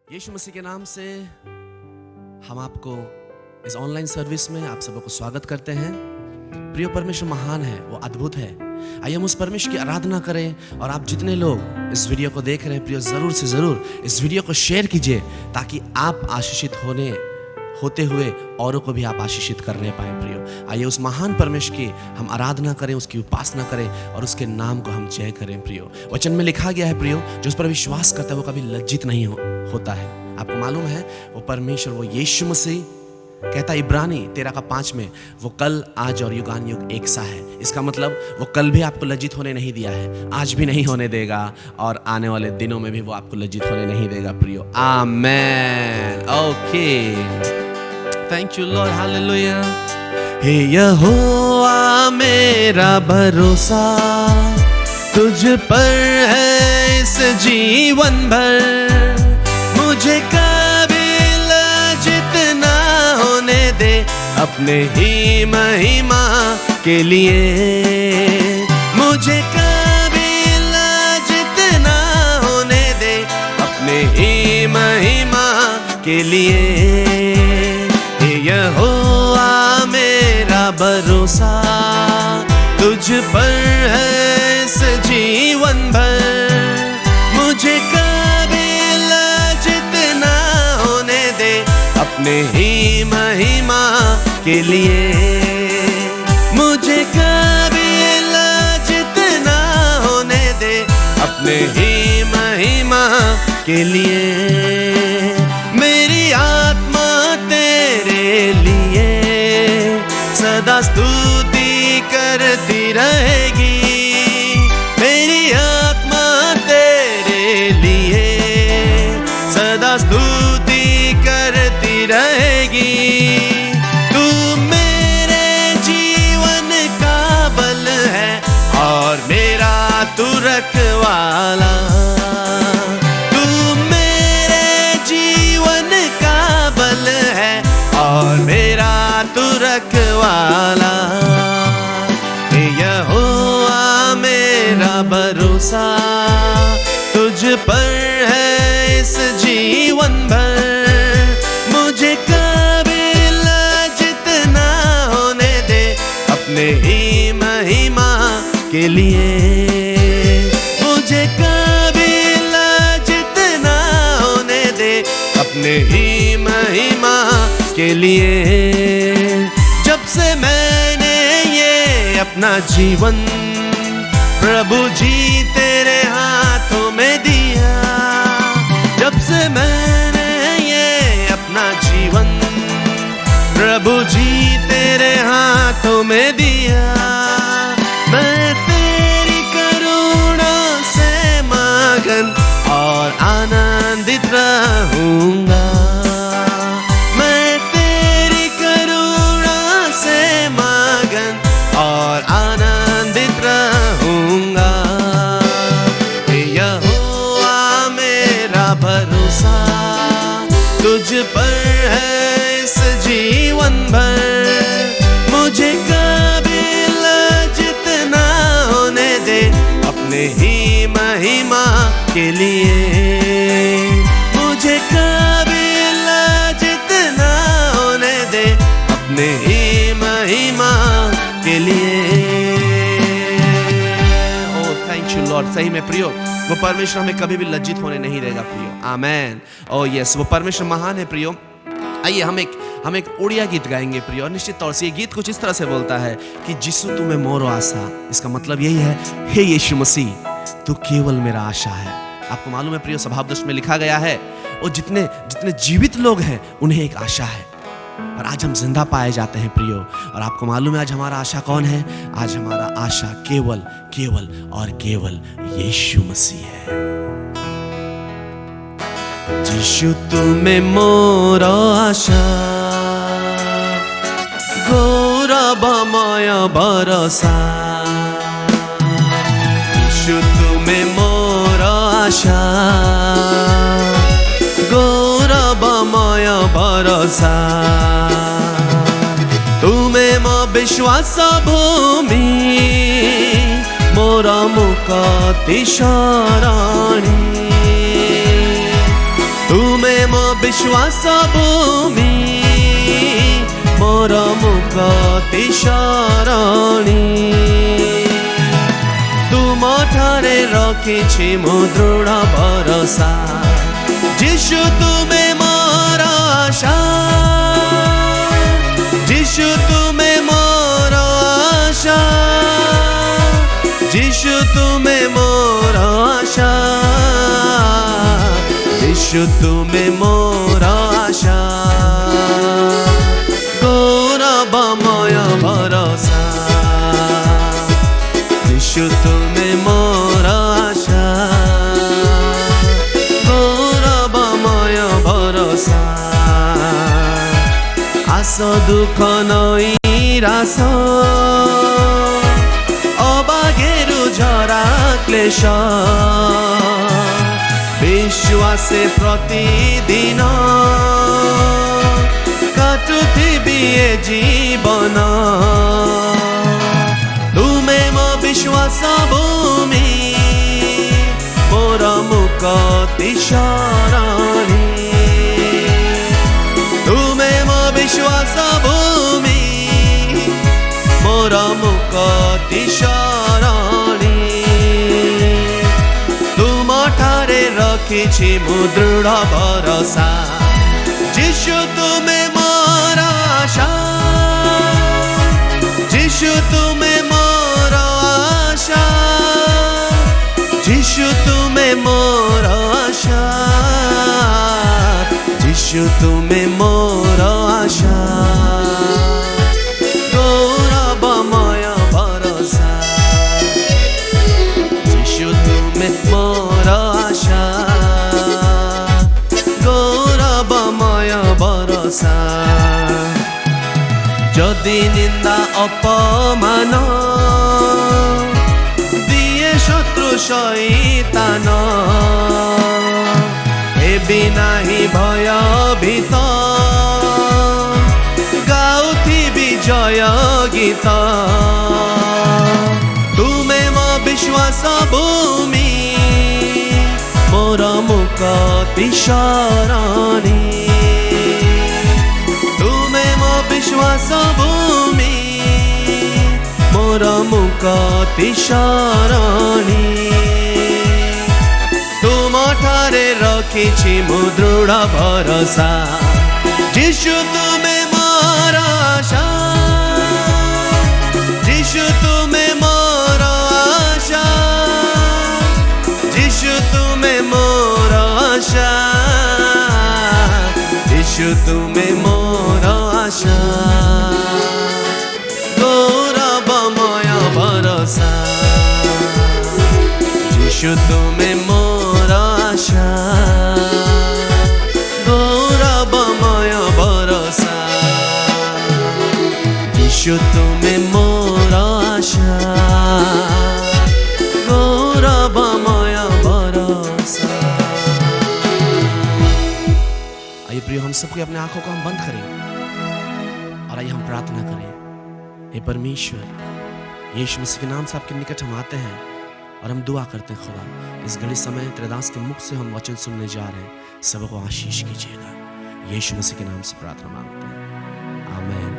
यीशु मसीह के नाम से हम आपको इस ऑनलाइन सर्विस में आप सबको स्वागत करते हैं। प्रिय परमेश्वर महान है, वो अद्भुत है। आइए हम उस परमेश्वर की आराधना करें। और आप जितने लोग इस वीडियो को देख रहे हैं प्रिय, ज़रूर से ज़रूर इस वीडियो को शेयर कीजिए ताकि आप आशीषित होते हुए औरों को भी आप आशीषित करने पाए। प्रियो, आइए उस महान परमेश्वर की हम आराधना करें, उसकी उपासना करें और उसके नाम को हम जय करें। प्रियो, वचन में लिखा गया है प्रियो, जो उस पर विश्वास करता है वो कभी लज्जित नहीं होता है। आपको मालूम है वो परमेश्वर, वो यीशु मसीह कहता इब्रानी 13:5 में, वो कल आज और युगान युग एक सा है। इसका मतलब वो कल भी आपको लज्जित होने नहीं दिया है, आज भी नहीं होने देगा और आने वाले दिनों में भी वो आपको लज्जित होने नहीं देगा। प्रियो, amen. Okay, thank you Lord, hallelujah. हे यहोवा मेरा भरोसा तुझ पर है इस जीवन भर, मुझे कभी लज्जित ना होने दे अपने ही महिमा के लिए। मुझे कभी लज्जित ना होने दे अपने ही महिमा के लिए। यहोवा मेरा भरोसा तुझ पर है इस जीवन भर, मुझे कभी लज्जित ना होने दे अपने ही महिमा के लिए। मुझे कभी लज्जित ना होने दे अपने ही महिमा के लिए। मेरी आत्मा तेरे लिए सदा स्तुति करती रहेगी। मेरी आत्मा तेरे लिए सदा स्तुति करती रहेगी। तू मेरे जीवन का बल है और मेरा तू रखवाला। और मेरा तू रखवाला। यहोवा मेरा भरोसा तुझ पर है इस जीवन भर, मुझे कभी लज्जित ना होने दे अपने ही महिमा के लिए। मुझे कभी लज्जित ना होने दे अपने ही महिमा के लिए। जब से मैंने ये अपना जीवन प्रभु जी तेरे हाथों में दिया, जब से मैंने ये अपना जीवन प्रभु जी तेरे हाथों में दिया, मैं तेरी करुणा से मगन और आनंदित रहूंगा। और आनंदित रहूंगा। यहोवा मेरा भरोसा तुझ पर है इस जीवन भर, मुझे कभी लज्जित ना होने दे अपने ही महिमा के लिए। मुझे कभी लज्जित ना होने दे अपने ही महिमा के लिए। ओ थैंक यू लॉर्ड। सही में प्रियो, वो परमेश्वर हमें कभी भी लज्जित होने नहीं देगा प्रियो। आमेन। ओ यस, वो परमेश्वर महान है प्रियो। आइए हम एक उड़िया गीत गाएंगे प्रियो। निश्चित तौर से ये गीत कुछ इस तरह से बोलता है कि जिसु तुम्हें मोरो आशा। इसका मतलब यही है, हे यीशु मसीह तू केवल मेरा आशा है। आपको मालूम है प्रियो, स्वभावदोष में लिखा गया है वो जितने जीवित लोग हैं उन्हें एक आशा है। और आज हम जिंदा पाए जाते हैं प्रियो। और आपको मालूम है आज हमारा आशा कौन है? आज हमारा आशा केवल केवल और केवल यीशु मसीह है। यीशु तुम्हें मोर आशा, गौरवमय भरोसा। यीशु तुम्हें मोर आशा, गौरवमय भरोसा। तुमे मो विश्वास भूमि, मोर मुक्ति शरणी। तुमे मो विश्वास भूमि, मोर मुक्ति शरणी। तुम ठारे रखिछि मो दृढ़ भरोसा। यीशु तुमे मोर आशा, यीशु तुमे मोर आशा। यीशु तुमे मोर आशा, यीशु तुमे मोर आशा। गौरवमय भरोसा। यीशु तुमे मोर आशा, गौरवमय भरोसा। आस दुख नैरास, अबागेरु झरा क्लेश। विश्वासे प्रतिदिन काटुथिबि ए जीवन। तुमे मो विश्वास भूमि, मोर मुक्ति शरणी। तुमे मो विश्वास भूमि, मोर मुक्ति शरणी। तुम ठारे रखिछि मो दृढ़ भरोसा। यीशु तुमे मोर आशा, यीशु तुमे मोर आशा। यीशु तुमे मोर आशा, यीशु तुमे मोर आशा। गौरवमय भरोसा। यीशु तुमे मोर आशा, गौरवमय भरोसा। जदि निंदा अपमान दिए शत्रु शैतान, हेबि नाही भयभीत, गाउथिबि जय गीत। तुमे मो विश्वास भूमि, मोर मुक्ति शरणी। तुमे मो विश्वास भूमि, मोर मुक्ति शरणी। तुम ठारे रखिछि मो दृढ़ भरोसा। यीशु तुमे मोर आशा, यीशु तुमे मोर आशा। यीशु तुमे मोर आशा, यीशु तुमे मोर आशा। गौरवमय भरोसा। यीशु तुमे मोर आशा, गौरवमय भरोसा। यीशु तुमे मोर आशा, गौरवमय भरोसा। आइए प्रिय, हम सबके अपने आंखों को हम बंद करें और आइए हम प्रार्थना करें। हे परमेश्वर, यीशु मसीह के नाम से आपके निकट हम आते हैं और हम दुआ करते हैं। खुदा, इस घड़ी समय तेरे दास के मुख से हम वचन सुनने जा रहे हैं, सबको आशीष कीजिएगा। यीशु मसीह के नाम से प्रार्थना मांगते हैं, आमीन।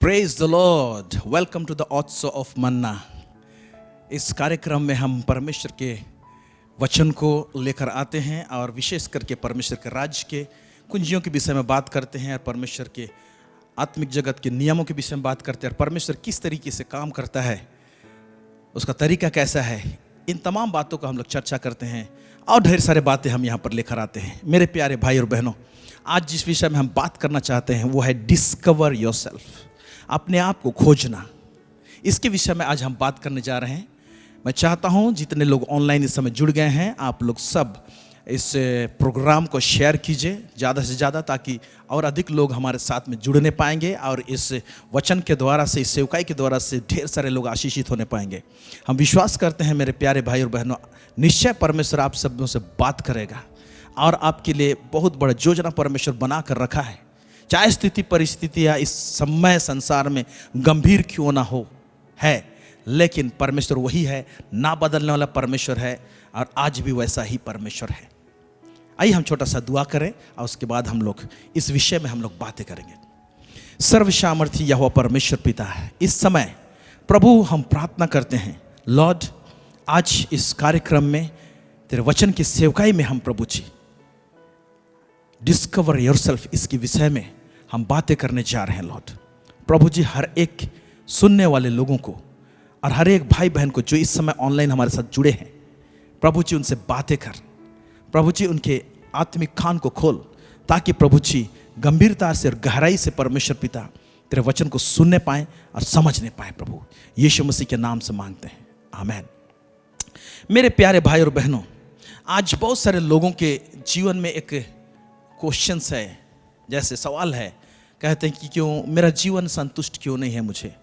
Praise the Lord. Welcome to the Utsav of manna. इस कार्यक्रम में हम परमेश्वर के वचन को लेकर आते हैं और विशेष करके परमेश्वर के राज्य के कुंजियों के विषय में बात करते हैं और परमेश्वर के आत्मिक जगत के नियमों के विषय में बात करते हैं और परमेश्वर किस तरीके से काम करता है, उसका तरीका कैसा है, इन तमाम बातों का हम लोग चर्चा करते हैं और ढेर सारे बातें हम यहाँ पर लेकर आते हैं। मेरे प्यारे भाई और बहनों, आज जिस विषय में हम बात करना चाहते हैं वो है डिस्कवर योरसेल्फ, अपने आप को खोजना। इसके विषय में आज हम बात करने जा रहे हैं। मैं चाहता हूँ जितने लोग ऑनलाइन इस समय जुड़ गए हैं, आप लोग सब इस प्रोग्राम को शेयर कीजिए ज़्यादा से ज़्यादा, ताकि और अधिक लोग हमारे साथ में जुड़ने पाएंगे और इस वचन के द्वारा से, इस सेवकाई के द्वारा से ढेर सारे लोग आशीषित होने पाएंगे। हम विश्वास करते हैं मेरे प्यारे भाई और बहनों, निश्चय परमेश्वर आप सबों से बात करेगा और आपके लिए बहुत बड़ा योजना परमेश्वर बना कर रखा है। चाहे स्थिति परिस्थितियाँ इस समय संसार में गंभीर क्यों ना हो है, लेकिन परमेश्वर वही है, ना बदलने वाला परमेश्वर है और आज भी वैसा ही परमेश्वर है। आइए हम छोटा सा दुआ करें और उसके बाद हम लोग इस विषय में हम लोग बातें करेंगे। सर्वसामर्थी यहोवा परमेश्वर पिता है, इस समय प्रभु हम प्रार्थना करते हैं लॉर्ड, आज इस कार्यक्रम में तेरे वचन की सेवकाई में हम प्रभु जी डिस्कवर योरसेल्फ इसके विषय में हम बातें करने जा रहे हैं। लॉर्ड प्रभु जी, हर एक सुनने वाले लोगों को और हर एक भाई बहन को जो इस समय ऑनलाइन हमारे साथ जुड़े हैं, प्रभु जी उनसे बातें कर, प्रभु जी उनके आत्मिक कान को खोल, ताकि प्रभु जी गंभीरता से और गहराई से परमेश्वर पिता तेरे वचन को सुनने पाएं और समझने पाएं। प्रभु यीशु मसीह के नाम से मांगते हैं, आमीन। मेरे प्यारे भाई और बहनों, आज बहुत सारे लोगों के जीवन में एक क्वेश्चंस है, जैसे सवाल है, कहते हैं कि क्यों मेरा जीवन संतुष्ट क्यों नहीं है, मुझे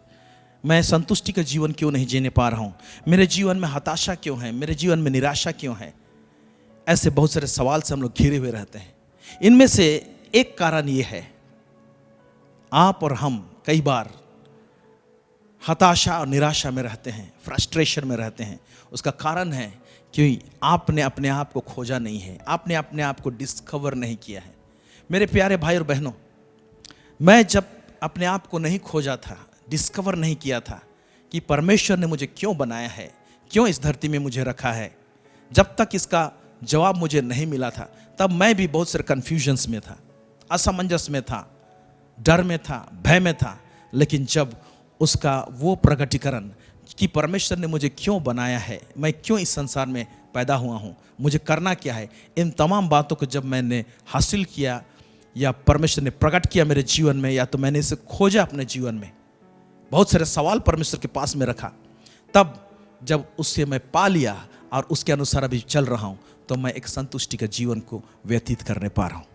मैं संतुष्टि का जीवन क्यों नहीं जीने पा रहा हूँ, मेरे जीवन में हताशा क्यों है, मेरे जीवन में निराशा क्यों है। ऐसे बहुत सारे सवाल से हम लोग घिरे हुए रहते हैं। इनमें से एक कारण ये है, आप और हम कई बार हताशा और निराशा में रहते हैं, फ्रस्ट्रेशन में रहते हैं। उसका कारण है कि आपने अपने आप को खोजा नहीं है, आपने अपने आप को डिस्कवर नहीं किया है। मेरे प्यारे भाई और बहनों, मैं जब अपने आप को नहीं खोजा था, डिस्कवर नहीं किया था कि परमेश्वर ने मुझे क्यों बनाया है, क्यों इस धरती में मुझे रखा है, जब तक इसका जवाब मुझे नहीं मिला था, तब मैं भी बहुत सारे कन्फ्यूजन्स में था, असमंजस में था, डर में था, भय में था। लेकिन जब उसका वो प्रकटीकरण कि परमेश्वर ने मुझे क्यों बनाया है, मैं क्यों इस संसार में पैदा हुआ हूँ, मुझे करना क्या है, इन तमाम बातों को जब मैंने हासिल किया या परमेश्वर ने प्रकट किया मेरे जीवन में, या तो मैंने इसे खोजा अपने जीवन में, बहुत सारे सवाल परमेश्वर के पास में रखा, तब जब उससे मैं पा लिया और उसके अनुसार अभी चल रहा हूँ, तो मैं एक संतुष्टि का जीवन को व्यतीत करने पा रहा हूँ।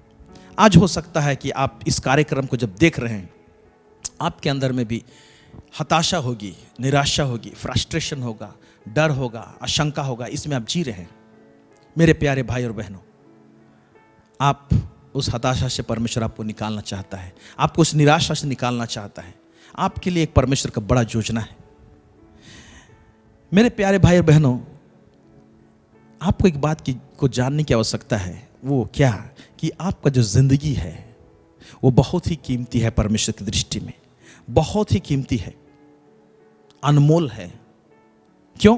आज हो सकता है कि आप इस कार्यक्रम को जब देख रहे हैं, आपके अंदर में भी हताशा होगी, निराशा होगी, फ्रस्ट्रेशन होगा, डर होगा, आशंका होगा, इसमें आप जी रहे हैं। मेरे प्यारे भाई और बहनों, आप उस हताशा से परमेश्वर आपको निकालना चाहता है, आपको उस निराशा से निकालना चाहता है। आपके लिए एक परमेश्वर का बड़ा योजना है। मेरे प्यारे भाई और बहनों, आपको एक बात को जानने की आवश्यकता है, वो क्या कि आपका जो जिंदगी है वो बहुत ही कीमती है, परमेश्वर की दृष्टि में बहुत ही कीमती है, अनमोल है। क्यों?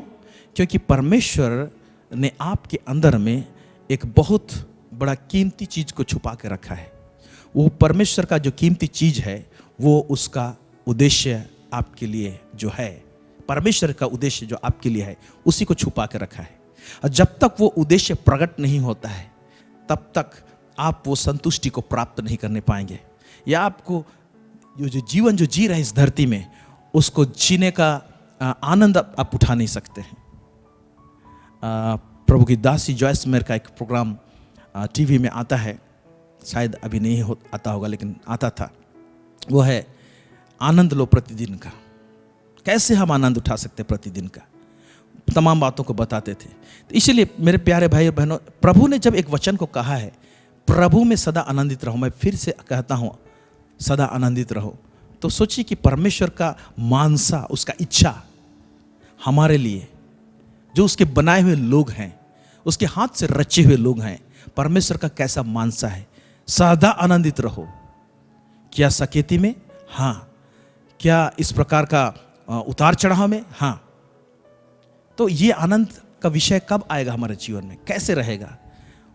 क्योंकि परमेश्वर ने आपके अंदर में एक बहुत बड़ा कीमती चीज को छुपा के रखा है। वो परमेश्वर का जो कीमती चीज है, वो उसका उद्देश्य आपके लिए जो है, परमेश्वर का उद्देश्य जो आपके लिए है, उसी को छुपा के रखा है। और जब तक वो उद्देश्य प्रकट नहीं होता है, तब तक आप वो संतुष्टि को प्राप्त नहीं करने पाएंगे, या आपको जो जीवन जो जी रहे हैं इस धरती में, उसको जीने का आनंद आप उठा नहीं सकते हैं। प्रभु की दासी जॉयस मेयर का एक प्रोग्राम टीवी में आता है, शायद अभी नहीं आता होगा, लेकिन आता था। वो है आनंद लो प्रतिदिन का। कैसे हम आनंद उठा सकते प्रतिदिन का, तमाम बातों को बताते थे। तो इसलिए मेरे प्यारे भाई और बहनों, प्रभु ने जब एक वचन को कहा है, प्रभु में सदा आनंदित रहो, मैं फिर से कहता हूँ सदा आनंदित रहो, तो सोचिए कि परमेश्वर का मानसा, उसका इच्छा हमारे लिए, जो उसके बनाए हुए लोग हैं, उसके हाथ से रचे हुए लोग हैं, परमेश्वर का कैसा मानसा है, सदा आनंदित रहो। क्या सकेती में? हाँ। क्या इस प्रकार का उतार चढ़ाव में? हाँ। तो ये आनंद का विषय कब आएगा हमारे जीवन में, कैसे रहेगा,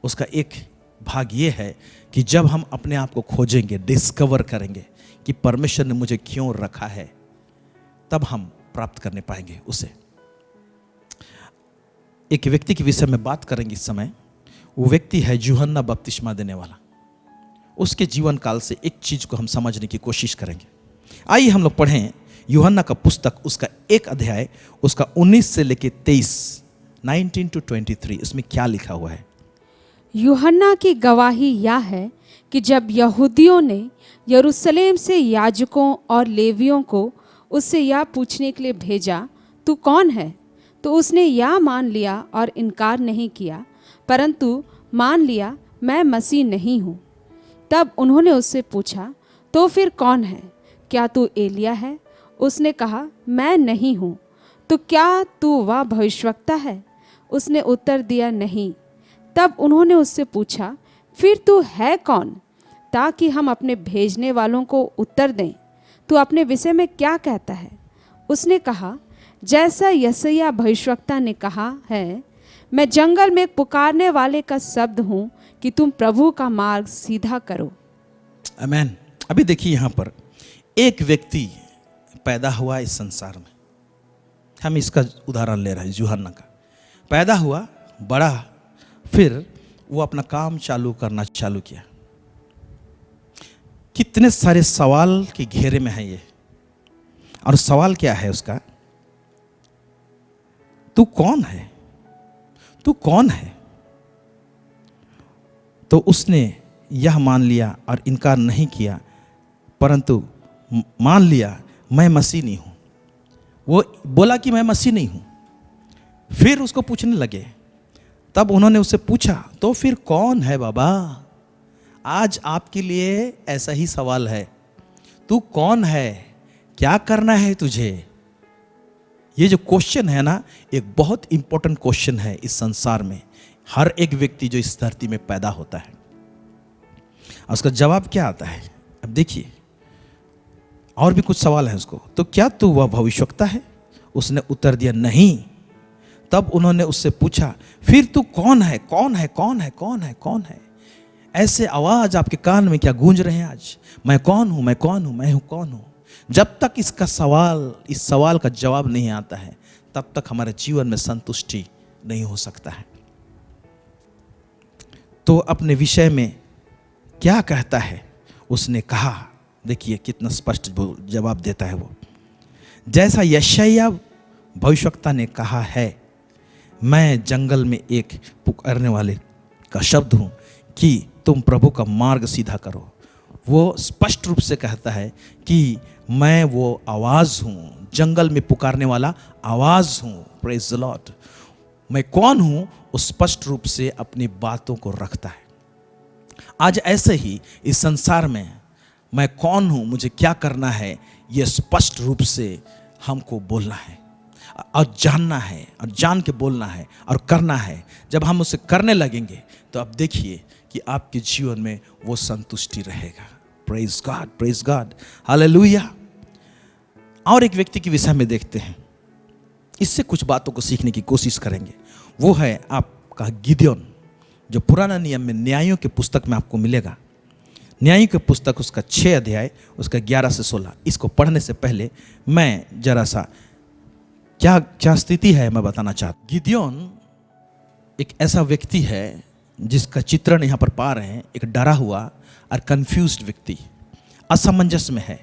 उसका एक भाग ये है कि जब हम अपने आप को खोजेंगे, डिस्कवर करेंगे कि परमेश्वर ने मुझे क्यों रखा है, तब हम प्राप्त करने पाएंगे उसे। एक व्यक्ति के विषय में बात करेंगे इस समय। वो व्यक्ति है यूहन्ना बपतिस्मा देने वाला। उसके जीवन काल से एक चीज को हम समझने की कोशिश करेंगे। आइए हम लोग पढ़ें यूहन्ना का पुस्तक, उसका 1 अध्याय, उसका 19 से लेके 23, 19 to 23। इसमें क्या लिखा हुआ है? यूहन्ना की गवाही यह है कि जब यहूदियों ने यरूशलेम से याजकों और लेवियों को उससे यह पूछने के लिए भेजा, तू कौन है, तो उसने यह मान लिया और इनकार नहीं किया, परंतु मान लिया मैं मसीह नहीं हूँ। तब उन्होंने उससे पूछा, तो फिर कौन है? क्या तू एलिया है? उसने कहा, मैं नहीं हूँ। तो क्या तू वह भविष्यवक्ता है? उसने उत्तर दिया, नहीं। तब उन्होंने उससे पूछा, फिर तू है कौन, ताकि हम अपने भेजने वालों को उत्तर दें। तू अपने विषय में क्या कहता है? उसने कहा, जैसा यशायाह भविष्यवक्ता ने कहा है, मैं जंगल में एक पुकारने वाले का शब्द हूँ कि तुम प्रभु का मार्ग सीधा करो। आमेन। अभी देखिए यहाँ पर एक व्यक्ति पैदा हुआ इस संसार में। हम इसका उदाहरण ले रहे हैं यूहन्ना का। पैदा हुआ, बड़ा, फिर वो अपना काम चालू करना चालू किया। कितने सारे सवाल के घेरे में है ये। और सवाल क्या है उसका? तू कौन है? तू कौन है? तो उसने यह मान लिया और इनकार नहीं किया, परंतु मान लिया मैं मसीह नहीं हूं। वो बोला कि मैं मसीह नहीं हूं। फिर उसको पूछने लगे। तब उन्होंने उससे पूछा, तो फिर कौन है बाबा? आज आपके लिए ऐसा ही सवाल है। तू कौन है? क्या करना है तुझे? ये जो क्वेश्चन है ना, एक बहुत इंपॉर्टेंट क्वेश्चन है इस संसार में। हर एक व्यक्ति जो इस धरती में पैदा होता है, और उसका जवाब क्या आता है? अब देखिए, और भी कुछ सवाल है उसको। तो क्या तू वह भविष्यवक्ता है? उसने उत्तर दिया, नहीं। तब उन्होंने उससे पूछा, फिर तू कौन है? कौन है? कौन है? कौन है? कौन है? ऐसे आवाज आपके कान में क्या गूंज रहे हैं आज? मैं कौन हूं? मैं कौन हूं? मैं हूं कौन हूं? जब तक इस सवाल का जवाब नहीं आता है, तब तक हमारे जीवन में संतुष्टि नहीं हो सकता है। तो अपने विषय में क्या कहता है? उसने कहा, देखिए कितना स्पष्ट जवाब देता है वो। जैसा यशायाह भविष्यवक्ता ने कहा है, मैं जंगल में एक पुकारने वाले का शब्द हूं कि तुम प्रभु का मार्ग सीधा करो। वो स्पष्ट रूप से कहता है कि मैं वो आवाज हूं, जंगल में पुकारने वाला आवाज हूं। Praise the Lord. मैं कौन हूं, वो स्पष्ट रूप से अपनी बातों को रखता है। आज ऐसे ही इस संसार में मैं कौन हूं, मुझे क्या करना है, ये स्पष्ट रूप से हमको बोलना है और जानना है और जान के बोलना है और करना है। जब हम उसे करने लगेंगे तो अब देखिए कि आपके जीवन में वो संतुष्टि रहेगा। Praise God, praise God, hallelujah. और एक व्यक्ति के विषय में देखते हैं, इससे कुछ बातों को सीखने की कोशिश करेंगे। वो है आपका गिदयोन, जो पुराना नियम में न्यायों के पुस्तक में आपको मिलेगा। न्यायों के पुस्तक उसका 6 अध्याय, उसका 11 से 16। इसको पढ़ने से पहले मैं जरा सा क्या स्थिति है मैं बताना चाहता हूं। गिदयोन एक ऐसा व्यक्ति है जिसका चित्रण यहाँ पर पा रहे हैं, एक डरा हुआ और कंफ्यूज्ड व्यक्ति, असमंजस में है।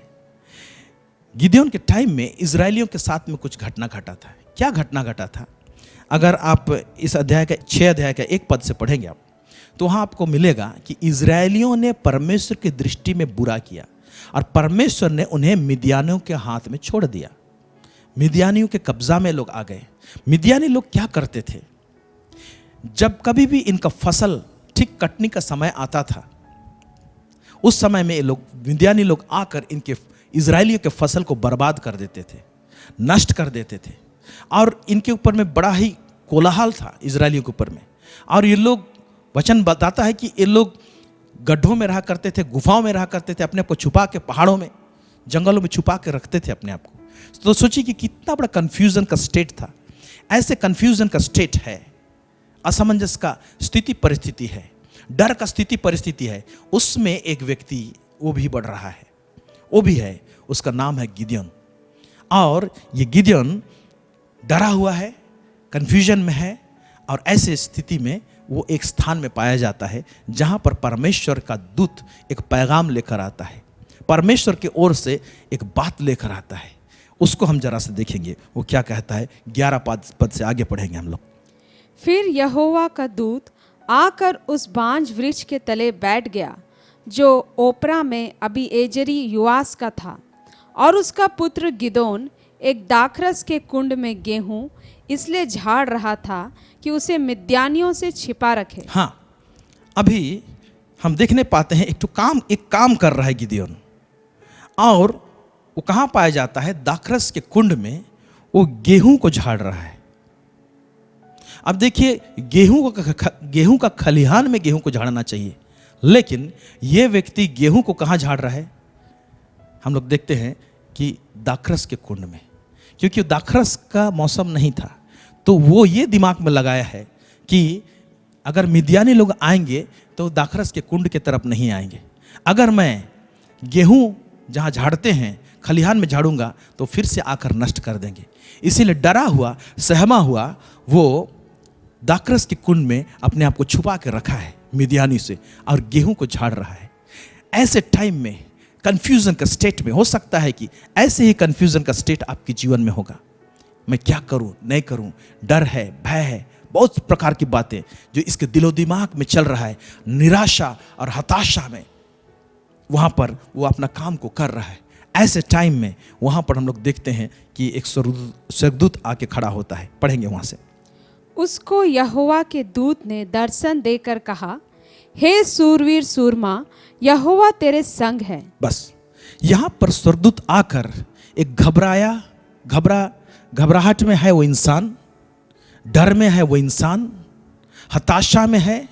गिदयोन के टाइम में इजरायलियों के साथ में कुछ घटना घटा था। क्या घटना घटा था? अगर आप इस अध्याय का 6 अध्याय का 1 पद से पढ़ेंगे आप, तो वहाँ आपको मिलेगा कि इजरायलियों ने परमेश्वर की दृष्टि में बुरा किया और परमेश्वर ने उन्हें मिद्यानियों के हाथ में छोड़ दिया। मिद्यानियों के कब्जा में लोग आ गए। मिद्यानी लोग क्या करते थे? जब कभी भी इनका फसल ठीक कटने का समय आता था, उस समय में ये लोग मिद्यानी लोग आकर इनके इजरायलियों के फसल को बर्बाद कर देते थे, नष्ट कर देते थे। और इनके ऊपर में बड़ा ही कोलाहल था इजरायलियों के ऊपर में। और ये लोग, वचन बताता है कि ये लोग गड्ढों में रहा करते थे, गुफाओं में रहा करते थे, अपने आप को छुपा के, पहाड़ों में, जंगलों में छुपा के रखते थे अपने आप को। तो सोचिए कि कितना बड़ा कंफ्यूजन का स्टेट था। ऐसे कंफ्यूजन का स्टेट है, असमंजस का स्थिति परिस्थिति है, डर का स्थिति परिस्थिति है, उसमें एक व्यक्ति वो भी बढ़ रहा है, वो भी है, उसका नाम है गिदियोन। और ये गिदियोन डरा हुआ है, कंफ्यूजन में है, और ऐसे स्थिति में वो एक स्थान में पाया जाता है जहां पर परमेश्वर का दूत एक पैगाम लेकर आता है, परमेश्वर की ओर से एक बात लेकर आता है। उसको हम जरा से देखेंगे वो क्या कहता है। 11 पद से आगे पढ़ेंगे हम लोग। फिर यहोवा का दूत आकर उस बांज वृक्ष के तले बैठ गया जो ओपरा में अबीएजेरी युआस का था, और उसका पुत्र गिदोन एक दाखरस के कुंड में गेहूं इसलिए झाड़ रहा था कि उसे मिद्यानियों से छिपा रखे। हाँ, अभी हम देखने पाते हैं एक काम कर रहा है गिदियोन, और वो कहाँ पाया जाता है? दाखरस के कुंड में वो गेहूं को झाड़ रहा है। अब देखिए, गेहूं का खलिहान में गेहूं को झाड़ना चाहिए, लेकिन ये व्यक्ति गेहूं को कहाँ झाड़ रहा है? हम लोग देखते हैं कि दाखरस के कुंड में, क्योंकि दाखरस का मौसम नहीं था, तो वो ये दिमाग में लगाया है कि अगर मिद्यानी लोग आएंगे तो दाखरस के कुंड के तरफ नहीं आएंगे। अगर मैं गेहूं जहाँ झाड़ते हैं खलिहान में झाड़ूंगा तो फिर से आकर नष्ट कर देंगे। इसीलिए डरा हुआ, सहमा हुआ वो दाखरस के कुंड में अपने आप को छुपा के रखा है मिद्यानी से, और गेहूं को झाड़ रहा है। ऐसे टाइम में कंफ्यूजन का स्टेट में, हो सकता है कि ऐसे ही कंफ्यूजन का स्टेट आपके जीवन में होगा। मैं क्या करूं, नहीं करूं, डर है, भय है, बहुत प्रकार की बातें जो इसके दिलो दिमाग में चल रहा है। निराशा और हताशा में वहां पर वो अपना काम को कर रहा है। ऐसे टाइम में वहां पर हम लोग देखते हैं कि एक स्वर्गदूत आके खड़ा होता है। पढ़ेंगे वहां से। उसको यहोवा के दूत ने दर्शन देकर कहा, हे सूरवीर सूरमा, यहोवा तेरे संग है। बस यहां पर स्वर्गदूत आकर एक घबराहट में है वो इंसान, डर में है वो इंसान, हताशा में है,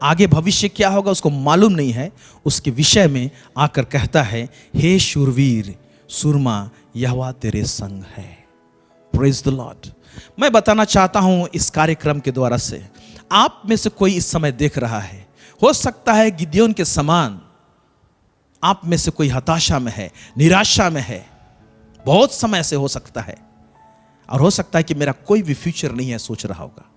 आगे भविष्य क्या होगा उसको मालूम नहीं है, उसके विषय में आकर कहता है, हे शूरवीर सूरमा, यहोवा तेरे संग है। Praise the Lord. मैं बताना चाहता हूं इस कार्यक्रम के द्वारा से, आप में से कोई इस समय देख रहा है, हो सकता है गिदियोन के समान आप में से कोई हताशा में है, निराशा में है, बहुत समय से हो सकता है, और हो सकता है कि मेरा कोई भी फ्यूचर नहीं है सोच रहा होगा।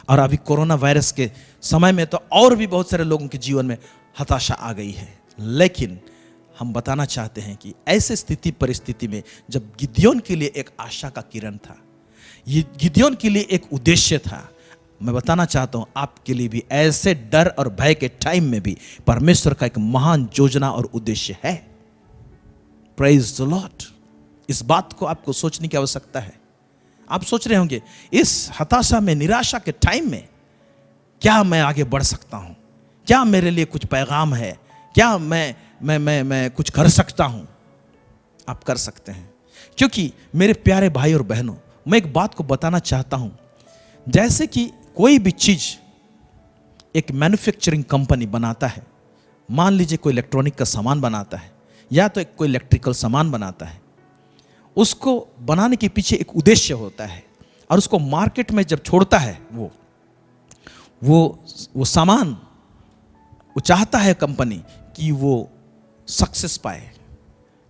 और अभी कोरोना वायरस के समय में तो और भी बहुत सारे लोगों के जीवन में हताशा आ गई है। लेकिन हम बताना चाहते हैं कि ऐसे स्थिति परिस्थिति में जब गिदियोन के लिए एक आशा का किरण था, ये गिदियोन के लिए एक उद्देश्य था, मैं बताना चाहता हूं आपके लिए भी ऐसे डर और भय के टाइम में भी परमेश्वर का एक महान योजना और उद्देश्य है। Praise the Lord. इस बात को आपको सोचने की आवश्यकता है। आप सोच रहे होंगे इस हताशा में, निराशा के टाइम में क्या मैं आगे बढ़ सकता हूं, क्या मेरे लिए कुछ पैगाम है, क्या मैं कुछ कर सकता हूं। आप कर सकते हैं, क्योंकि मेरे प्यारे भाई और बहनों, मैं एक बात को बताना चाहता हूं। जैसे कि कोई भी चीज एक मैन्युफैक्चरिंग कंपनी बनाता है, मान लीजिए कोई इलेक्ट्रॉनिक का सामान बनाता है या तो कोई इलेक्ट्रिकल सामान बनाता है, उसको बनाने के पीछे एक उद्देश्य होता है, और उसको मार्केट में जब छोड़ता है वो सामान, वो चाहता है कंपनी कि वो सक्सेस पाए,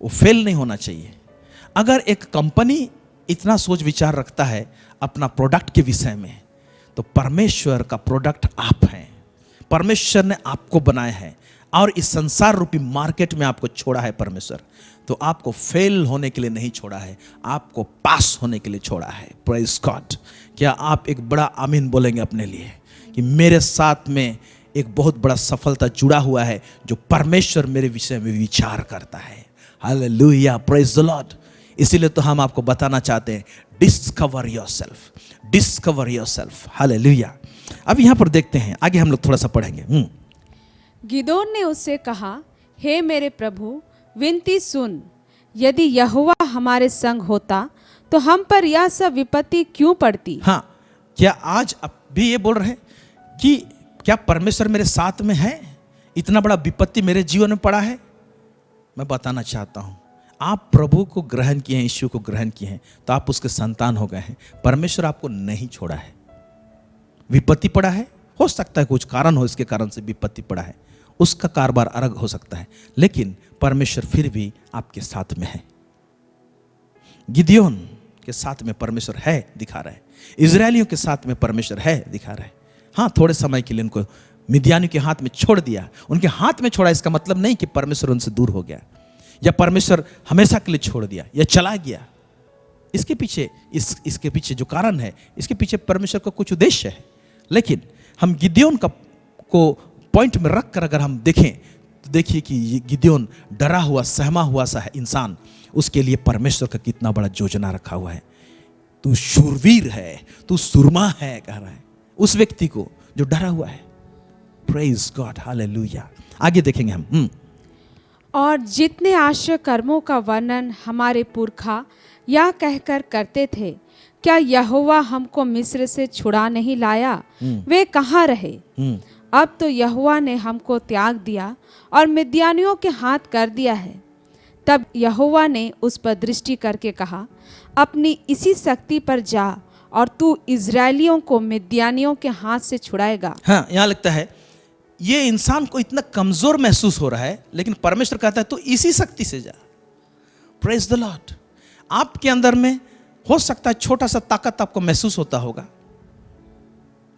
वो फेल नहीं होना चाहिए। अगर एक कंपनी इतना सोच विचार रखता है अपना प्रोडक्ट के विषय में, तो परमेश्वर का प्रोडक्ट आप हैं। परमेश्वर ने आपको बनाया है और इस संसार रूपी मार्केट में आपको छोड़ा है परमेश्वर, तो आपको फेल होने के लिए नहीं छोड़ा है, आपको पास होने के लिए छोड़ा है। Praise God. क्या आप एक बड़ा आमीन बोलेंगे अपने लिए कि मेरे साथ में एक बहुत बड़ा सफलता जुड़ा हुआ है जो परमेश्वर मेरे विषय में विचार करता है। Hallelujah, praise the Lord. इसीलिए तो हम आपको बताना चाहते हैं, discover yourself, discover yourself. Hallelujah. अब यहां पर देखते हैं, आगे हम लोग थोड़ा सा पढ़ेंगे। गिदोन ने उससे कहा, हे मेरे प्रभु, विनती सुन, यदि यहोवा हमारे संग होता तो हम पर यह सब विपत्ति क्यों पड़ती। हाँ, क्या आज अब भी ये बोल रहे हैं कि क्या परमेश्वर मेरे साथ में है, इतना बड़ा विपत्ति मेरे जीवन में पड़ा है। मैं बताना चाहता हूं, आप प्रभु को ग्रहण किए हैं, यीशु को ग्रहण किए हैं, तो आप उसके संतान हो गए हैं। परमेश्वर आपको नहीं छोड़ा है। विपत्ति पड़ा है, हो सकता है कुछ कारण हो, इसके कारण से विपत्ति पड़ा है, उसका कारोबार अलग हो सकता है, लेकिन परमेश्वर फिर भी आपके साथ में है। गिदियोन के साथ में परमेश्वर है दिखा रहा है, इजरायलियों के साथ में परमेश्वर है दिखा रहा है। हाँ, थोड़े समय के लिए उनको मिद्यानियों के हाथ में छोड़ दिया, उनके हाथ में छोड़ा, इसका मतलब नहीं कि परमेश्वर उनसे दूर हो गया या परमेश्वर हमेशा के लिए छोड़ दिया या चला गया। इसके पीछे इसके पीछे जो कारण है, इसके पीछे परमेश्वर का कुछ उद्देश्य है। लेकिन हम गिदियोन को पॉइंट में रख कर अगर हम देखें तो देखिए कि ये गिदियोन डरा हुआ, सहमा हुआ सा है इंसान, उसके लिए परमेश्वर का कितना बड़ा योजना रखा हुआ है। तू शूरवीर है, तू सुरमा है, कह रहा है उस व्यक्ति को जो डरा हुआ है। Praise God, hallelujah. आगे देखेंगे हम। और जितने आश्चर्य कर्मों का वर्णन हमारे पुरखा या कहकर करते थे, क्या यहोवा हमको मिस्र से छुड़ा नहीं लाया? वे कहाँ रहे? अब तो यहोवा ने हमको त्याग दिया और मिद्यानियों के हाथ कर दिया है। तब यहोवा ने उस पर दृष्टि करके कहा, अपनी इसी शक्ति पर जा और तू इजरायलियों को मिद्यानियों के हाथ से छुड़ाएगा। हाँ, यहाँ लगता है ये इंसान को इतना कमजोर महसूस हो रहा है, लेकिन परमेश्वर कहता है तू इसी शक्ति से जा। Praise the Lord. आपके अंदर में हो सकता है छोटा सा ताकत आपको महसूस होता होगा,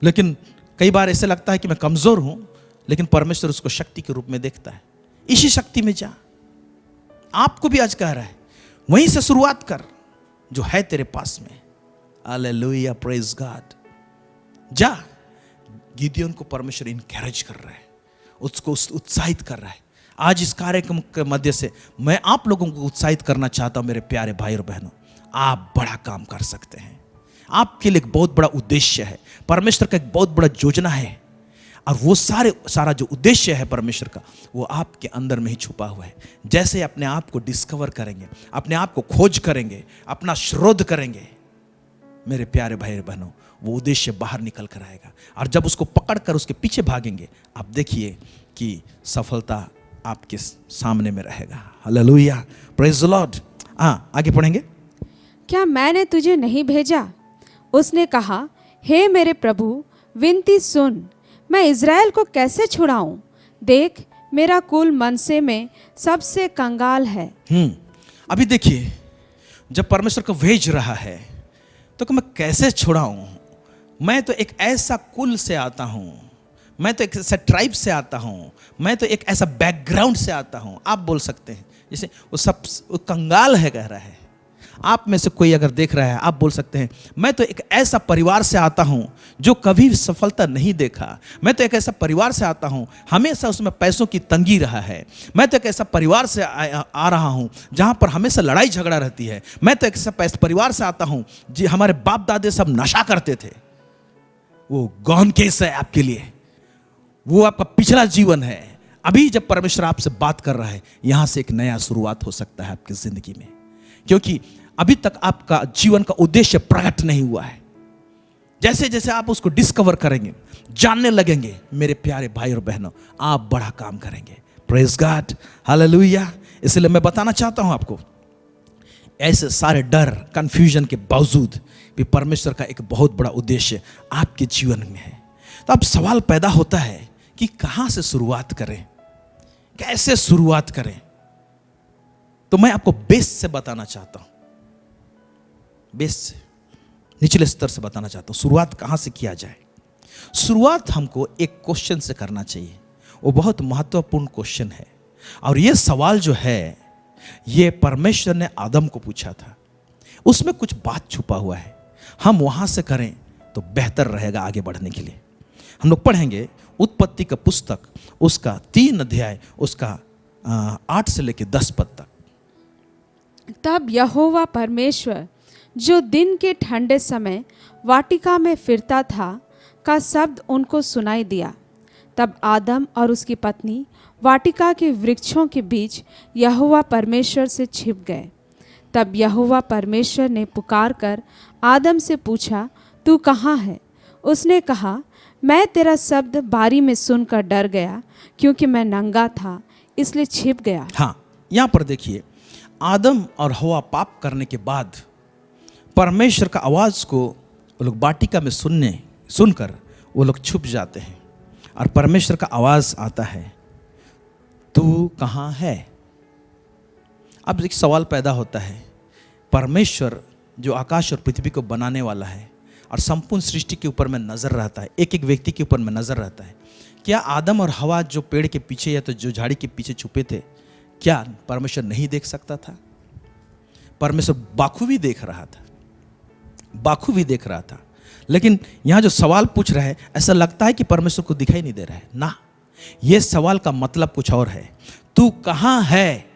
लेकिन कई बार ऐसे लगता है कि मैं कमजोर हूं, लेकिन परमेश्वर उसको शक्ति के रूप में देखता है। इसी शक्ति में जा। आपको भी आज कह रहा है वहीं से शुरुआत कर जो है तेरे पास में। Hallelujah, praise God. जा। गिदियोन को परमेश्वर इनकरेज कर रहा है, उसको उत्साहित कर रहा है। आज इस कार्यक्रम के मध्य से मैं आप लोगों को उत्साहित करना चाहता हूं, मेरे प्यारे भाई और बहनों, आप बड़ा काम कर सकते हैं। आपके लिए एक बहुत बड़ा उद्देश्य है, परमेश्वर का एक बहुत बड़ा योजना है, और वो सारा जो उद्देश्य है परमेश्वर का, वो आपके अंदर में ही छुपा हुआ है। जैसे अपने आप को डिस्कवर करेंगे, अपने आप को खोज करेंगे, अपना शोध करेंगे, मेरे प्यारे भाई और बहनों, वो उद्देश्य बाहर निकल कर आएगा। और जब उसको पकड़ कर उसके पीछे भागेंगे, आप देखिए कि सफलता आपके सामने में रहेगा। Hallelujah, praise the Lord. आगे पढ़ेंगे। क्या मैंने तुझे नहीं भेजा? उसने कहा, हे मेरे प्रभु, विनती सुन, मैं इज़राइल को कैसे छुड़ाऊं? देख, मेरा कुल मनसे में सबसे कंगाल है। अभी देखिए, जब परमेश्वर को भेज रहा है तो मैं कैसे छुड़ाऊं? मैं तो एक ऐसा कुल से आता हूं, मैं तो एक ऐसा ट्राइब से आता हूं, मैं तो एक ऐसा बैकग्राउंड से आता हूं। आप बोल सकते हैं जैसे वो कंगाल है, कह रहा है। आप में से कोई अगर देख रहा है, आप बोल सकते हैं मैं तो एक ऐसा परिवार से आता हूं जो कभी सफलता नहीं देखा। मैं तो एक ऐसा परिवार से आता हूं, हमेशा उसमें पैसों की तंगी रहा है। मैं तो एक ऐसा परिवार से आ रहा हूं जहां पर हमेशा लड़ाई झगड़ा रहती है। मैं तो एक ऐसा परिवार से आता हूं जी, हमारे बाप दादे सब नशा करते थे। वो गौन केस है आपके लिए, वो आपका पिछला जीवन है। अभी जब परमेश्वर आपसे बात कर रहा है, यहां से एक नया शुरुआत हो सकता है आपकी जिंदगी में, क्योंकि अभी तक आपका जीवन का उद्देश्य प्रकट नहीं हुआ है। जैसे जैसे आप उसको डिस्कवर करेंगे, जानने लगेंगे, मेरे प्यारे भाई और बहनों, आप बड़ा काम करेंगे। Praise God, hallelujah. इसलिए मैं बताना चाहता हूं आपको, ऐसे सारे डर, कंफ्यूजन के बावजूद भी परमेश्वर का एक बहुत बड़ा उद्देश्य आपके जीवन में है। तो अब सवाल पैदा होता है कि कहां से शुरुआत करें, कैसे शुरुआत करें? तो मैं आपको बेस से बताना चाहता हूं, बेस से, निचले स्तर से बताना चाहता हूं शुरुआत कहां से किया जाए। शुरुआत हमको एक क्वेश्चन से करना चाहिए, वो बहुत महत्वपूर्ण क्वेश्चन है। और ये सवाल जो है, ये परमेश्वर ने आदम को पूछा था, उसमें कुछ बात छुपा हुआ है। हम वहां से करें तो बेहतर रहेगा आगे बढ़ने के लिए। हम लोग पढ़ेंगे उत्पत्ति का पुस्तक, उसका 3 अध्याय, उसका 8 से लेकर 10 पद तक। तब यहोवा परमेश्वर जो दिन के ठंडे समय वाटिका में फिरता था का शब्द उनको सुनाई दिया। तब आदम और उसकी पत्नी वाटिका के वृक्षों के बीच यहोवा परमेश्वर से छिप गए। तब यहोवा परमेश्वर ने पुकार कर आदम से पूछा, तू कहाँ है? उसने कहा, मैं तेरा शब्द बारी में सुनकर डर गया, क्योंकि मैं नंगा था, इसलिए छिप गया। हाँ, यहाँ पर देखिए, आदम और हवा पाप करने के बाद परमेश्वर का आवाज को वो लोग वाटिका में सुनकर वो लोग छुप जाते हैं और परमेश्वर का आवाज आता है, तू कहाँ है? अब एक सवाल पैदा होता है, परमेश्वर जो आकाश और पृथ्वी को बनाने वाला है और संपूर्ण सृष्टि के ऊपर में नजर रहता है, एक एक व्यक्ति के ऊपर में नजर रहता है, क्या आदम और हवा जो पेड़ के पीछे या तो जो झाड़ी के पीछे छुपे थे, क्या परमेश्वर नहीं देख सकता था? परमेश्वर बाखूबी देख रहा था, बाखूबी देख रहा था। लेकिन यहां जो सवाल पूछ रहा है, ऐसा लगता है कि परमेश्वर को दिखाई नहीं दे रहा है ना। यह सवाल का मतलब कुछ और है, तू कहां है?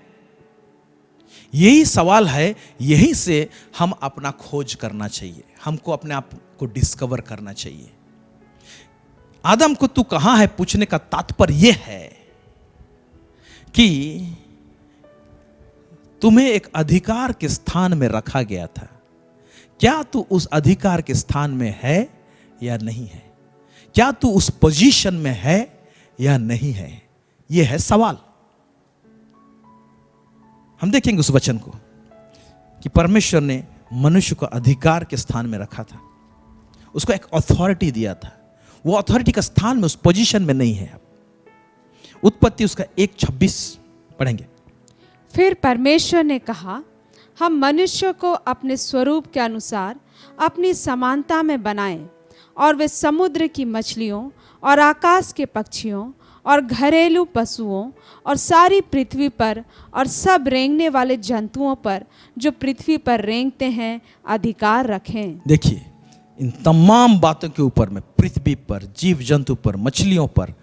यही सवाल है, यही से हम अपना खोज करना चाहिए, हमको अपने आप को डिस्कवर करना चाहिए। आदम को तू कहां है पूछने का तात्पर्य यह है कि तुम्हें एक अधिकार के स्थान में रखा गया था, क्या तू उस अधिकार के स्थान में है या नहीं है? क्या तू उस पोजीशन में है या नहीं है? यह है सवाल। हम देखेंगे उस वचन को कि परमेश्वर ने मनुष्य को अधिकार के स्थान में रखा था, उसको एक अथॉरिटी दिया था। वो अथॉरिटी का स्थान में, उस पोजीशन में नहीं है। उत्पत्ति उसका 1:26 पढ़ेंगे। फिर परमेश्वर ने कहा, हम मनुष्य को अपने स्वरूप के अनुसार अपनी समानता में बनाएं, और वे समुद्र की मछलियों और आकाश के पक्षियों और घरेलू पशुओं और सारी पृथ्वी पर और सब रेंगने वाले जंतुओं पर जो पृथ्वी पर रेंगते हैं अधिकार रखें। देखिए, इन तमाम बातों के ऊपर में, पृथ्वी पर, जीव जंतु पर, मछलियों पर,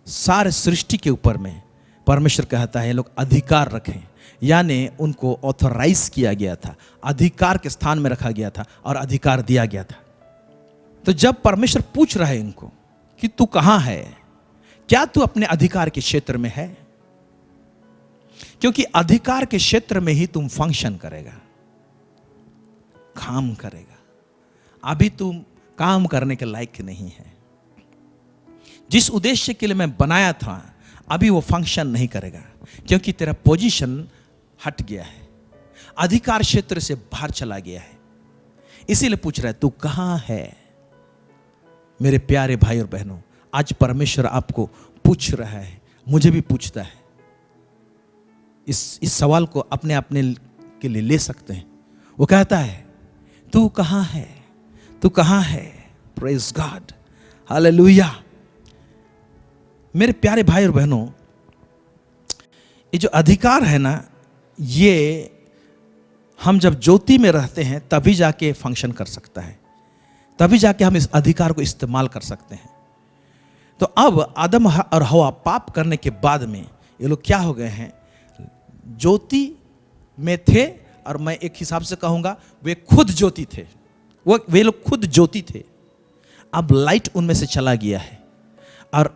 सारे सृष्टि के ऊपर में परमेश्वर कहता है ये लोग अधिकार रखें, यानी उनको ऑथराइज किया गया था, अधिकार के स्थान में रखा गया था और अधिकार दिया गया था। तो जब परमेश्वर पूछ रहा है इनको कि तू कहां है, क्या तू अपने अधिकार के क्षेत्र में है? क्योंकि अधिकार के क्षेत्र में ही तुम फंक्शन करेगा, काम करेगा। अभी तुम काम करने के लायक नहीं है। जिस उद्देश्य के लिए मैं बनाया था, अभी वो फंक्शन नहीं करेगा, क्योंकि तेरा पोजीशन हट गया है, अधिकार क्षेत्र से बाहर चला गया है। इसीलिए पूछ रहा है तू कहां है? मेरे प्यारे भाई और बहनों, आज परमेश्वर आपको पूछ रहा है, मुझे भी पूछता है। इस सवाल को अपने के लिए ले सकते हैं। वो कहता है तू कहां है? तू कहां है? Praise God, hallelujah. मेरे प्यारे भाई और बहनों, ये जो अधिकार है ना, ये हम जब ज्योति में रहते हैं तभी जाके फंक्शन कर सकता है, तभी जाके हम इस अधिकार को इस्तेमाल कर सकते हैं। तो अब आदम और हवा पाप करने के बाद में ये लोग क्या हो गए हैं? ज्योति में थे, और मैं एक हिसाब से कहूंगा वे खुद ज्योति थे, वे लोग खुद ज्योति थे। अब लाइट उनमें से चला गया है और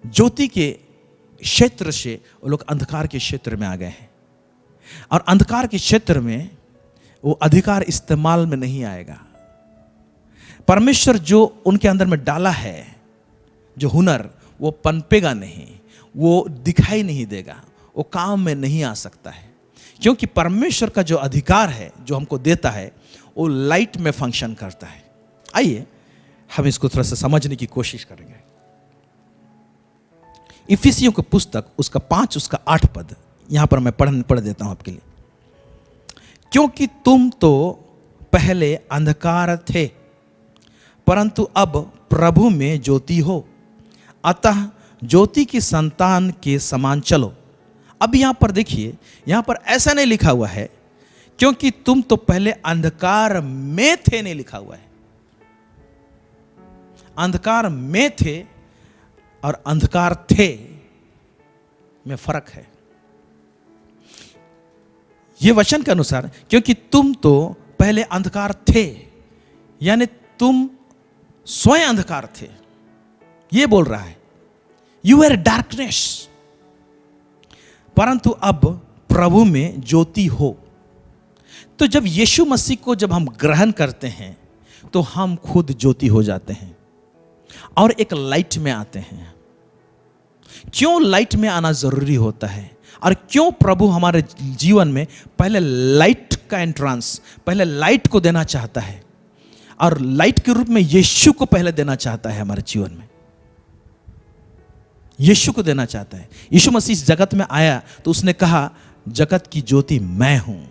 ज्योति के क्षेत्र से वो लोग अंधकार के क्षेत्र में आ गए हैं, और अंधकार के क्षेत्र में वो अधिकार इस्तेमाल में नहीं आएगा। परमेश्वर जो उनके अंदर में डाला है, जो हुनर, वो पनपेगा नहीं, वो दिखाई नहीं देगा, वो काम में नहीं आ सकता है। क्योंकि परमेश्वर का जो अधिकार है, जो हमको देता है, वो लाइट में फंक्शन करता है। आइए हम इसको थोड़ा सा समझने की कोशिश करेंगे। इफिसियों की पुस्तक उसका 5 उसका 8 पद यहां पर मैं पढ़ देता हूं आपके लिए। क्योंकि तुम तो पहले अंधकार थे, परंतु अब प्रभु में ज्योति हो, अतः ज्योति की संतान के समान चलो। अब यहां पर देखिए, यहां पर ऐसा नहीं लिखा हुआ है क्योंकि तुम तो पहले अंधकार में थे, नहीं लिखा हुआ है। अंधकार में थे और अंधकार थे में फर्क है। यह वचन के अनुसार, क्योंकि तुम तो पहले अंधकार थे, यानी तुम स्वयं अंधकार थे, यह बोल रहा है। यू आर डार्कनेस, परंतु अब प्रभु में ज्योति हो। तो जब यीशु मसीह को जब हम ग्रहण करते हैं तो हम खुद ज्योति हो जाते हैं और एक लाइट में आते हैं। क्यों लाइट में आना जरूरी होता है, और क्यों प्रभु हमारे जीवन में पहले लाइट का एंट्रेंस, पहले लाइट को देना चाहता है, और लाइट के रूप में यीशु को पहले देना चाहता है हमारे जीवन में। यीशु को देना चाहता है। यीशु मसीह इस जगत में आया तो उसने कहा, जगत की ज्योति मैं हूं,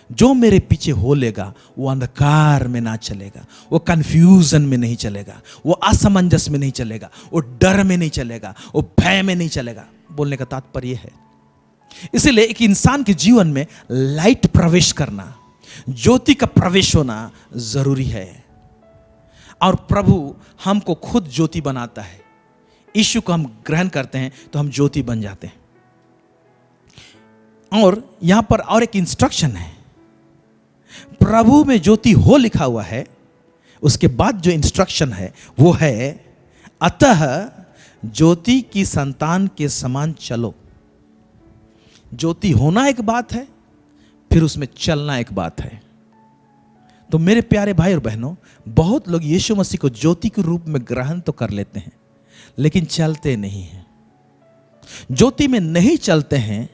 जो मेरे पीछे हो लेगा वो अंधकार में ना चलेगा, वो कंफ्यूजन में नहीं चलेगा, वो असमंजस में नहीं चलेगा, वो डर में नहीं चलेगा, वो भय में नहीं चलेगा। बोलने का तात्पर्य है, इसलिए एक इंसान के जीवन में लाइट प्रवेश करना, ज्योति का प्रवेश होना जरूरी है। और प्रभु हमको खुद ज्योति बनाता है। यीशु को हम ग्रहण करते हैं तो हम ज्योति बन जाते हैं। और यहां पर और एक इंस्ट्रक्शन है, प्रभु में ज्योति हो लिखा हुआ है। उसके बाद जो इंस्ट्रक्शन है वो है, अतः ज्योति की संतान के समान चलो। ज्योति होना एक बात है, फिर उसमें चलना एक बात है। तो मेरे प्यारे भाई और बहनों, बहुत लोग यीशु मसीह को ज्योति के रूप में ग्रहण तो कर लेते हैं, लेकिन चलते नहीं हैं। ज्योति में नहीं चलते हैं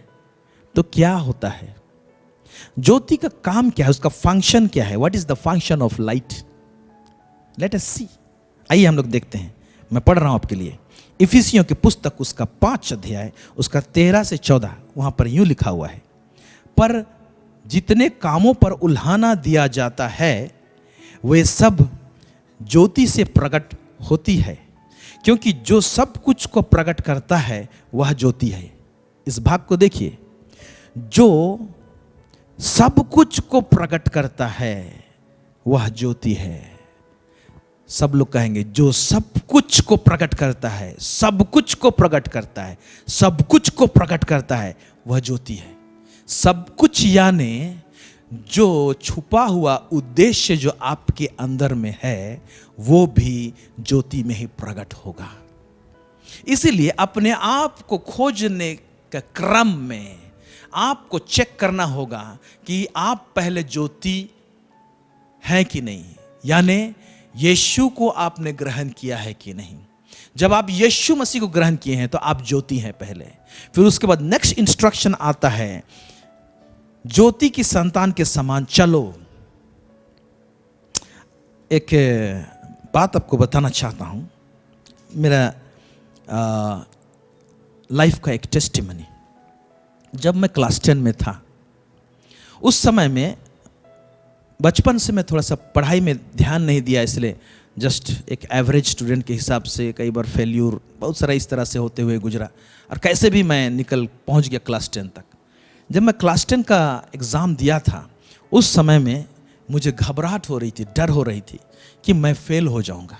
तो क्या होता है? ज्योति का काम क्या है, उसका फंक्शन क्या है? What is the function of light? Let us see. आइए हम लोग देखते हैं। मैं पढ़ रहा हूं आपके लिए इफिसियों की पुस्तक, उसका 5 अध्याय, उसका 13 से 14। वहां पर यूं लिखा हुआ है, पर जितने कामों पर उल्हाना दिया जाता है वे सब ज्योति से प्रकट होती है, क्योंकि जो सब कुछ को प्रकट करता है वह ज्योति है। इस भाग को देखिए, जो सब कुछ को प्रकट करता है वह ज्योति है। सब लोग कहेंगे, जो सब कुछ को प्रकट करता है, सब कुछ को प्रकट करता है, सब कुछ को प्रकट करता है, वह ज्योति है। सब कुछ यानी जो छुपा हुआ उद्देश्य जो आपके अंदर में है वो भी ज्योति में ही प्रकट होगा। इसीलिए अपने आप को खोजने के क्रम में आपको चेक करना होगा कि आप पहले ज्योति हैं कि नहीं, यानी यीशु को आपने ग्रहण किया है कि नहीं। जब आप यीशु मसीह को ग्रहण किए हैं तो आप ज्योति हैं पहले। फिर उसके बाद नेक्स्ट इंस्ट्रक्शन आता है, ज्योति की संतान के समान चलो। एक बात आपको बताना चाहता हूं, मेरा लाइफ का एक टेस्टिमनी। जब मैं क्लास 10 में था, उस समय में बचपन से मैं थोड़ा सा पढ़ाई में ध्यान नहीं दिया, इसलिए जस्ट एक एवरेज स्टूडेंट के हिसाब से कई बार फेल्यूर, बहुत सारा इस तरह से होते हुए गुजरा, और कैसे भी मैं पहुंच गया क्लास 10 तक। जब मैं क्लास 10 का एग्ज़ाम दिया था, उस समय में मुझे घबराहट हो रही थी, डर हो रही थी कि मैं फेल हो जाऊंगा,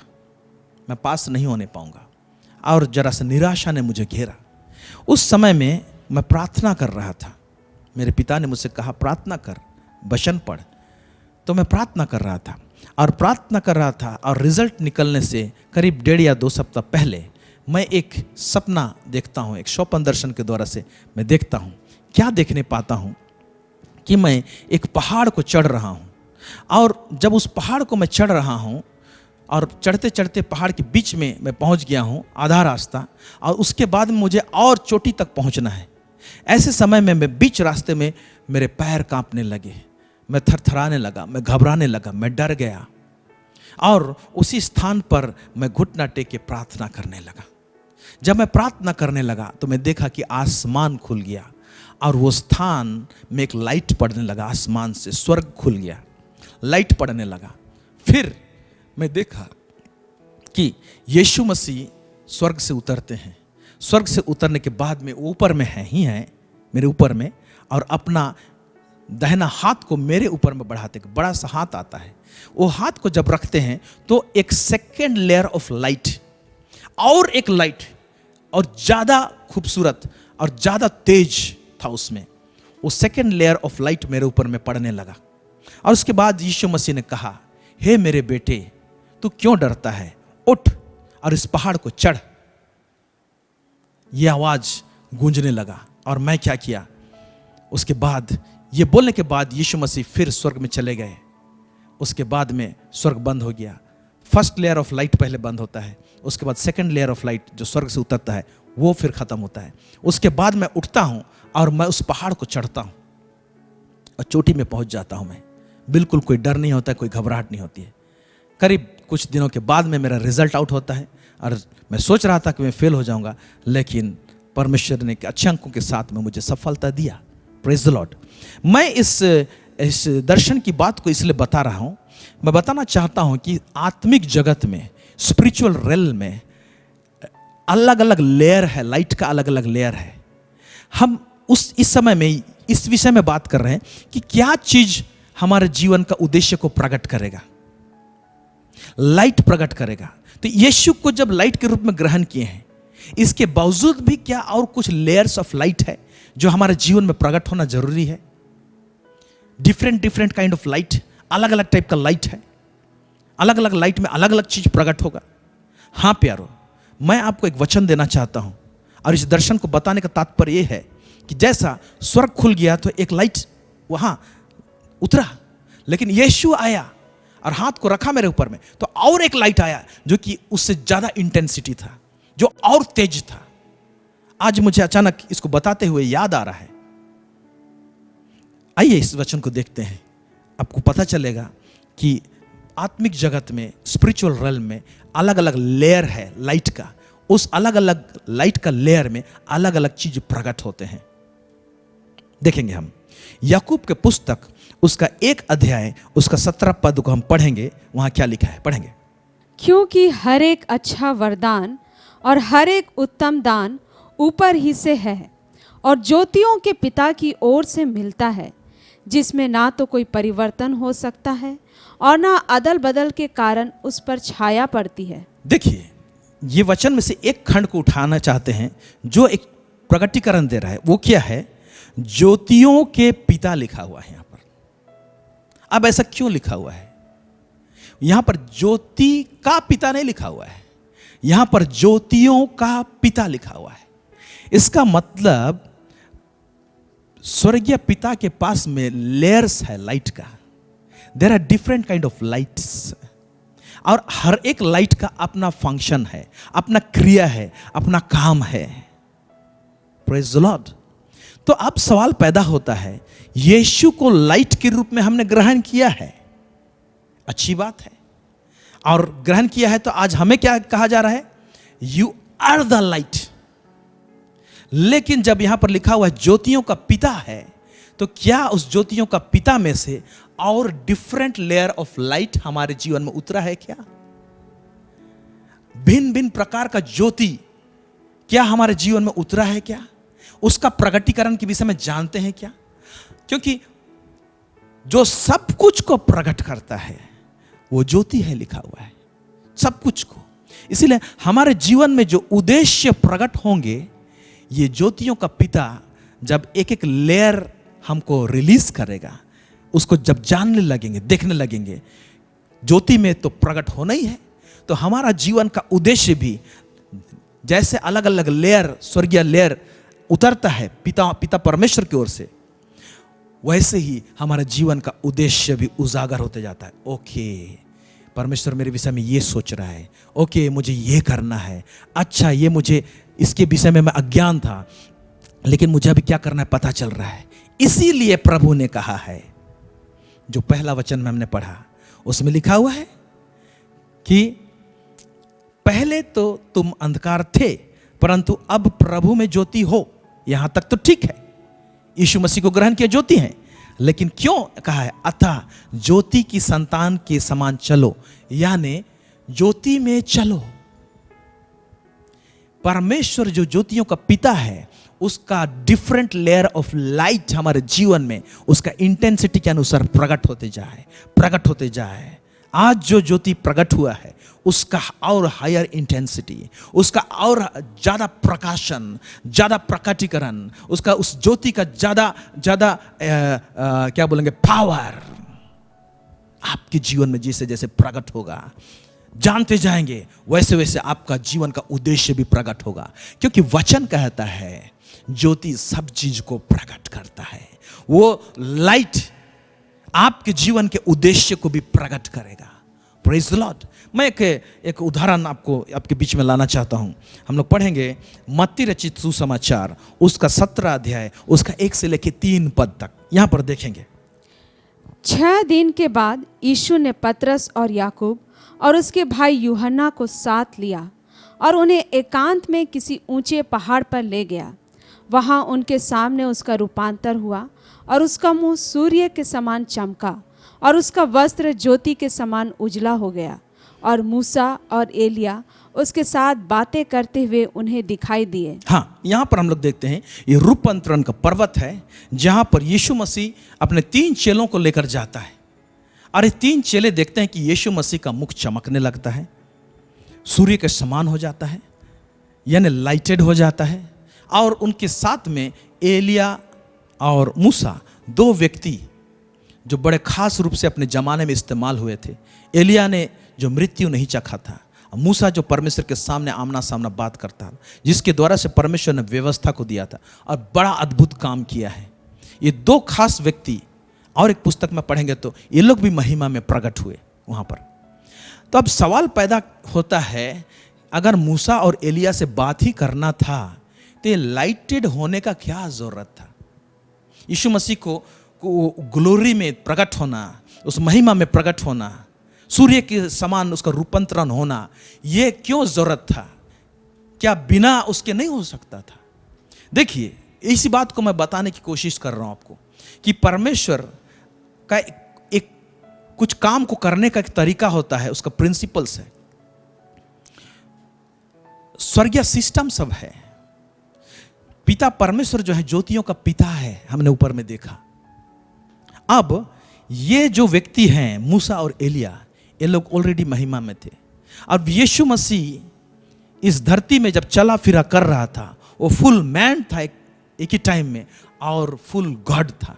मैं पास नहीं होने पाऊंगा, और जरा सा निराशा ने मुझे घेरा। उस समय में मैं प्रार्थना कर रहा था। मेरे पिता ने मुझसे कहा, प्रार्थना कर, वचन पढ़। तो मैं प्रार्थना कर रहा था और प्रार्थना कर रहा था, और रिजल्ट निकलने से करीब 1.5 या 2 सप्ताह पहले मैं एक सपना देखता हूँ, एक स्वप्न दर्शन के द्वारा से मैं देखता हूँ। क्या देखने पाता हूँ कि मैं एक पहाड़ को चढ़ रहा हूँ, और जब उस पहाड़ को मैं चढ़ रहा हूँ और चढ़ते चढ़ते पहाड़ के बीच में मैं पहुँच गया हूँ, आधा रास्ता, और उसके बाद मुझे और चोटी तक पहुँचना है। ऐसे समय में मैं बीच रास्ते में मेरे पैर कांपने लगे, मैं थरथराने लगा, मैं घबराने लगा, मैं डर गया, और उसी स्थान पर मैं घुटना टेक के प्रार्थना करने लगा। जब मैं प्रार्थना करने लगा तो मैं देखा कि आसमान खुल गया, और वो स्थान में एक लाइट पड़ने लगा। आसमान से स्वर्ग खुल गया, लाइट पड़ने लगा। फिर मैं देखा कि यीशु मसीह स्वर्ग से उतरते हैं। स्वर्ग से उतरने के बाद में ऊपर में है ही हैं, मेरे ऊपर में, और अपना दाहिना हाथ को मेरे ऊपर में बढ़ाते, बड़ा सा हाथ आता है। वो हाथ को जब रखते हैं तो एक सेकेंड लेयर ऑफ लाइट, और एक लाइट, और ज़्यादा खूबसूरत और ज़्यादा तेज था उसमें। वो सेकेंड लेयर ऑफ लाइट मेरे ऊपर में पड़ने लगा। और उसके बाद यीशु मसीह ने कहा, हे मेरे बेटे, तू क्यों डरता है, उठ और इस पहाड़ को चढ़। यह आवाज गूंजने लगा, और मैं क्या किया, उसके बाद ये बोलने के बाद यीशु मसीह फिर स्वर्ग में चले गए। उसके बाद में स्वर्ग बंद हो गया। फर्स्ट लेयर ऑफ लाइट पहले बंद होता है, उसके बाद सेकंड लेयर ऑफ लाइट जो स्वर्ग से उतरता है वो फिर खत्म होता है। उसके बाद मैं उठता हूं और मैं उस पहाड़ को चढ़ता हूं और चोटी में पहुंच जाता हूं। मैं बिल्कुल कोई डर नहीं होता है, कोई घबराहट नहीं होती है। करीब कुछ दिनों के बाद में मेरा रिजल्ट आउट होता है और मैं सोच रहा था कि मैं फेल हो जाऊंगा, लेकिन परमेश्वर ने अच्छे अंकों के साथ में मुझे सफलता दिया। Praise the Lord. मैं इस दर्शन की बात को इसलिए बता रहा हूं, मैं बताना चाहता हूं कि आत्मिक जगत में, स्पिरिचुअल रेल में अलग अलग लेयर है, लाइट का अलग अलग लेयर है। हम इस समय में इस विषय में बात कर रहे हैं कि क्या चीज हमारे जीवन का उद्देश्य को प्रकट करेगा, लाइट प्रकट करेगा। तो यीशु को जब लाइट के रूप में ग्रहण किए हैं, इसके बावजूद भी क्या और कुछ लेयर्स ऑफ लाइट है जो हमारे जीवन में प्रकट होना जरूरी है। डिफरेंट काइंड ऑफ लाइट, अलग अलग टाइप का लाइट है, अलग अलग लाइट में अलग अलग चीज प्रकट होगा। हाँ प्यारो, मैं आपको एक वचन देना चाहता हूं और इस दर्शन को बताने का तात्पर्य यह है कि जैसा स्वर्ग खुल गया तो एक लाइट वहां उतरा, लेकिन यीशु आया और हाथ को रखा मेरे ऊपर में, तो और एक लाइट आया जो कि उससे ज्यादा इंटेंसिटी था, जो और तेज था। आज मुझे अचानक इसको बताते हुए याद आ रहा है। आइए इस वचन को देखते हैं, आपको पता चलेगा कि आत्मिक जगत में, स्पिरिचुअल रेल्म में अलग अलग लेयर है लाइट का। उस अलग अलग लाइट का लेयर में अलग अलग चीज प्रकट होते हैं। देखेंगे हम याकूब के पुस्तक, उसका 1 अध्याय, उसका 17 पद को हम पढ़ेंगे। वहां क्या लिखा है, पढ़ेंगे। क्योंकि हर एक अच्छा वरदान और हर एक उत्तम दान ऊपर ही से है और ज्योतियों के पिता की ओर से मिलता है, जिसमें ना तो कोई परिवर्तन हो सकता है और ना अदल बदल के कारण उस पर छाया पड़ती है। देखिए, ये वचन में से एक खंड को उठाना चाहते हैं जो एक प्रकटीकरण दे रहा है। वो क्या है? ज्योतियों के पिता लिखा हुआ है यहां पर। अब ऐसा क्यों लिखा हुआ है? यहां पर ज्योति का पिता नहीं लिखा हुआ है, यहां पर ज्योतियों का पिता लिखा हुआ है। इसका मतलब स्वर्गीय पिता के पास में लेयर्स है लाइट का। There are different kind of lights, और हर एक लाइट का अपना फंक्शन है, अपना क्रिया है, अपना काम है। Praise the Lord. तो अब सवाल पैदा होता है, यीशु को लाइट के रूप में हमने ग्रहण किया है, अच्छी बात है, और ग्रहण किया है तो आज हमें क्या कहा जा रहा है? You are the light. लेकिन जब यहां पर लिखा हुआ है ज्योतियों का पिता है, तो क्या उस ज्योतियों का पिता में से और डिफरेंट लेयर ऑफ लाइट हमारे जीवन में उतरा है क्या? भिन्न भिन्न प्रकार का ज्योति क्या हमारे जीवन में उतरा है क्या? उसका प्रकटीकरण के विषय में जानते हैं क्या? क्योंकि जो सब कुछ को प्रकट करता है वो ज्योति है, लिखा हुआ है सब कुछ को। इसीलिए हमारे जीवन में जो उद्देश्य प्रकट होंगे, ये ज्योतियों का पिता जब एक एक लेयर हमको रिलीज करेगा, उसको जब जानने लगेंगे, देखने लगेंगे, ज्योति में तो प्रकट होना ही है, तो हमारा जीवन का उद्देश्य भी जैसे अलग अलग लेयर, स्वर्गीय लेयर उतरता है पिता परमेश्वर की ओर से, वैसे ही हमारे जीवन का उद्देश्य भी उजागर होते जाता है। ओके, परमेश्वर मेरे विषय में ये सोच रहा है, ओके मुझे ये करना है, अच्छा ये मुझे इसके विषय में मैं अज्ञान था, लेकिन मुझे अभी क्या करना है पता चल रहा है। इसीलिए प्रभु ने कहा है, जो पहला वचन में हमने पढ़ा उसमें लिखा हुआ है कि पहले तो तुम अंधकार थे परंतु अब प्रभु में ज्योति हो। यहां तक तो ठीक है, यीशु मसीह को ग्रहण किया ज्योति है, लेकिन क्यों कहा है अतः ज्योति की संतान के समान चलो, यानी ज्योति में चलो। परमेश्वर जो ज्योतियों का पिता है, उसका डिफरेंट लेयर ऑफ लाइट हमारे जीवन में उसका इंटेंसिटी के अनुसार प्रकट होते जाए। आज जो ज्योति प्रकट हुआ है उसका और हायर इंटेंसिटी, उसका और ज्यादा प्रकाशन, ज्यादा प्रकटीकरण, उसका उस ज्योति का ज्यादा क्या बोलेंगे, पावर आपके जीवन में जैसे जैसे प्रकट होगा, जानते जाएंगे, वैसे वैसे आपका जीवन का उद्देश्य भी प्रकट होगा। क्योंकि वचन कहता है ज्योति सब चीज को प्रकट करता है। वो लाइट आपके जीवन के उद्देश्य को भी प्रकट करेगा। Praise the Lord. मैं एक उदाहरण आपके बीच में लाना चाहता हूं। हम लोग पढ़ेंगे मत्ती रचित सुसमाचार, उसका 17 अध्याय, उसका 1 से लेकर 3 पद तक। यहां पर देखेंगे। 6 दिन के बाद यीशु ने पतरस और याकूब और उसके भाई यूहन्ना को साथ लिया और उन्हें एकांत में किसी ऊंचे पहाड़ पर ले गया। वहाँ उनके सामने उसका रूपांतर हुआ और उसका मुंह सूर्य के समान चमका और उसका वस्त्र ज्योति के समान उजला हो गया। और मूसा और एलिया उसके साथ बातें करते हुए उन्हें दिखाई दिए। हाँ, यहाँ पर हम लोग देखते हैं ये रूपांतरण का पर्वत है जहाँ पर यीशु मसीह अपने 3 चेलों को लेकर जाता है। और ये 3 चेले देखते हैं कि यीशु मसीह का मुख चमकने लगता है, सूर्य के समान हो जाता है, यानी लाइटेड हो जाता है। और उनके साथ में एलिया और मूसा 2 व्यक्ति जो बड़े खास रूप से अपने ज़माने में इस्तेमाल हुए थे। एलिया ने जो मृत्यु नहीं चखा था, मूसा जो परमेश्वर के सामने आमना सामना बात करता था, जिसके द्वारा से परमेश्वर ने व्यवस्था को दिया था और बड़ा अद्भुत काम किया है। ये 2 खास व्यक्ति और एक पुस्तक में पढ़ेंगे तो ये लोग भी महिमा में प्रकट हुए वहाँ पर। तो अब सवाल पैदा होता है, अगर मूसा और एलिया से बात ही करना था तो ये लाइटेड होने का क्या ज़रूरत था? यीशु मसीह को ग्लोरी में प्रकट होना, उस महिमा में प्रकट होना, सूर्य के समान उसका रूपांतरण होना, ये क्यों ज़रूरत था? क्या बिना उसके नहीं हो सकता था? देखिए, इसी बात को मैं बताने की कोशिश कर रहा हूँ आपको कि परमेश्वर का एक कुछ काम को करने का एक तरीका होता है, उसका प्रिंसिपल्स है, स्वर्गीय सिस्टम सब है। पिता परमेश्वर जो है ज्योतियों का पिता है, हमने ऊपर में देखा। अब ये जो व्यक्ति हैं मूसा और एलिया, ये लोग ऑलरेडी महिमा में थे। अब यीशु मसीह इस धरती में जब चला फिरा कर रहा था, वो फुल मैन था एक ही टाइम में और फुल गॉड था।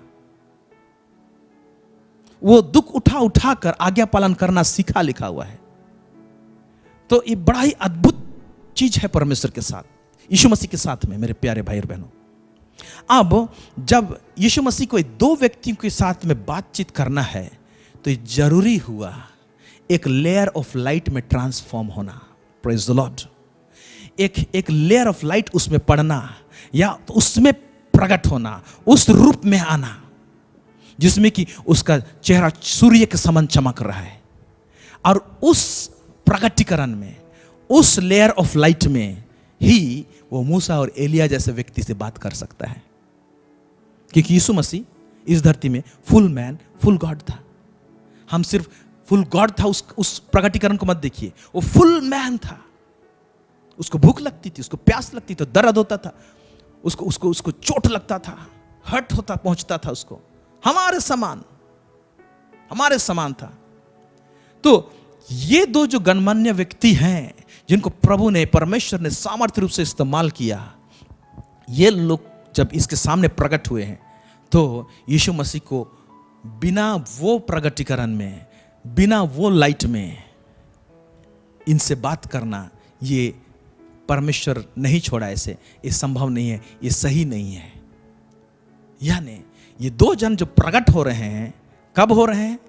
वो दुख उठा उठा कर आज्ञा पालन करना सीखा, लिखा हुआ है। तो ये बड़ा ही अद्भुत चीज है परमेश्वर के साथ, यीशु मसीह के साथ में, मेरे प्यारे भाई और बहनों। अब जब यीशु मसीह को 2 व्यक्तियों के साथ में बातचीत करना है तो ये जरूरी हुआ एक लेयर ऑफ लाइट में ट्रांसफॉर्म होना। Praise the Lord. एक लेयर ऑफ लाइट उसमें पड़ना या उसमें प्रकट होना, उस रूप में आना जिसमें कि उसका चेहरा सूर्य के समान चमक रहा है। और उस प्रकटीकरण में, उस लेयर ऑफ लाइट में ही वो मूसा और एलिया जैसे व्यक्ति से बात कर सकता है, क्योंकि यीशु मसीह इस धरती में फुल मैन फुल गॉड था। हम सिर्फ फुल गॉड था उस प्रकटीकरण को मत देखिए, वो फुल मैन था। उसको भूख लगती थी, उसको प्यास लगती थी, दर्द होता था, उसको चोट लगता था, हर्ट होता पहुंचता था उसको, हमारे समान था। तो ये 2 जो गणमान्य व्यक्ति हैं जिनको प्रभु ने, परमेश्वर ने सामर्थ्य रूप से इस्तेमाल किया, ये लोग जब इसके सामने प्रकट हुए हैं तो यीशु मसीह को बिना वो प्रकटीकरण में, बिना वो लाइट में इनसे बात करना, ये परमेश्वर नहीं छोड़ा ऐसे, ये संभव नहीं है, ये सही नहीं है। यानी ये 2 जन जो प्रकट हो रहे हैं, कब हो रहे हैं?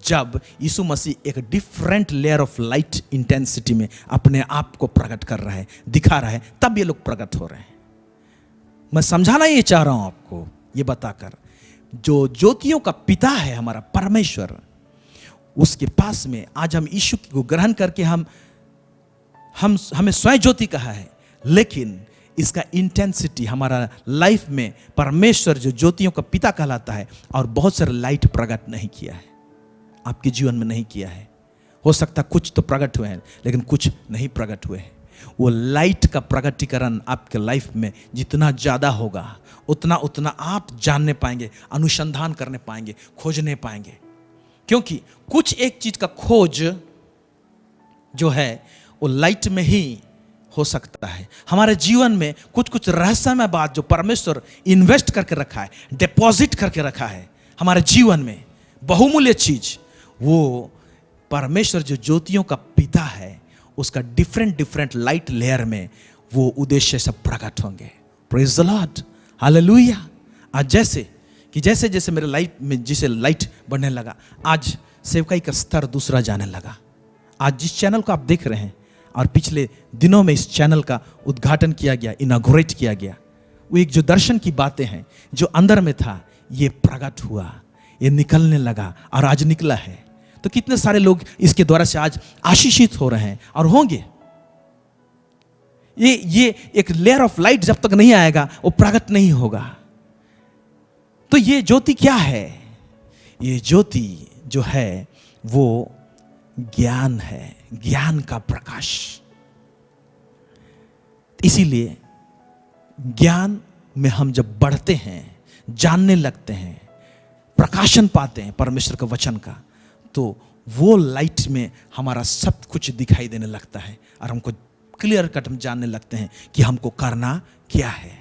जब यीशु मसीह एक different layer of light intensity में अपने आप को प्रकट कर रहा है, दिखा रहा है, तब ये लोग प्रकट हो रहे हैं। मैं समझाना ये चाह रहा हूं आपको, ये बताकर, जो ज्योतियों का पिता है हमारा परमेश्वर, उसके पास में आज हम यीशु को ग्रहण करके हमें स्वयं ज्योति कहा है, लेकिन इसका इंटेंसिटी हमारा लाइफ में परमेश्वर जो ज्योतियों का पिता कहलाता है और बहुत सारे लाइट प्रकट नहीं किया है, आपके जीवन में नहीं किया है। हो सकता कुछ तो प्रकट हुए हैं लेकिन कुछ नहीं प्रकट हुए हैं। वो लाइट का प्रकटीकरण आपके लाइफ में जितना ज़्यादा होगा उतना आप जानने पाएंगे, अनुसंधान करने पाएंगे, खोजने पाएंगे। क्योंकि कुछ एक चीज़ का खोज जो है वो लाइट में ही हो सकता है। हमारे जीवन में कुछ रहस्यमय बात जो परमेश्वर इन्वेस्ट करके रखा है, डिपॉजिट करके रखा है हमारे जीवन में, बहुमूल्य चीज, वो परमेश्वर जो ज्योतियों का पिता है उसका डिफरेंट लाइट लेयर में वो उद्देश्य सब प्रकट होंगे। Praise the Lord, hallelujah. आज जैसे मेरे लाइफ में जिसे लाइट बढ़ने लगा, आज सेवकाई का स्तर दूसरा जाने लगा। आज जिस चैनल को आप देख रहे हैं और पिछले दिनों में इस चैनल का उद्घाटन किया गया, इनॉग्रेट किया गया, वो एक जो दर्शन की बातें हैं जो अंदर में था ये प्रकट हुआ, ये निकलने लगा और आज निकला है। तो कितने सारे लोग इसके द्वारा से आज आशीषित हो रहे हैं और होंगे। ये एक लेयर ऑफ लाइट जब तक नहीं आएगा वो प्रकट नहीं होगा। तो ये ज्योति क्या है? ये ज्योति जो है वो ज्ञान है, ज्ञान का प्रकाश। इसीलिए ज्ञान में हम जब बढ़ते हैं, जानने लगते हैं, प्रकाशन पाते हैं परमेश्वर के वचन का, तो वो लाइट में हमारा सब कुछ दिखाई देने लगता है और हमको क्लियर कट हम जानने लगते हैं कि हमको करना क्या है।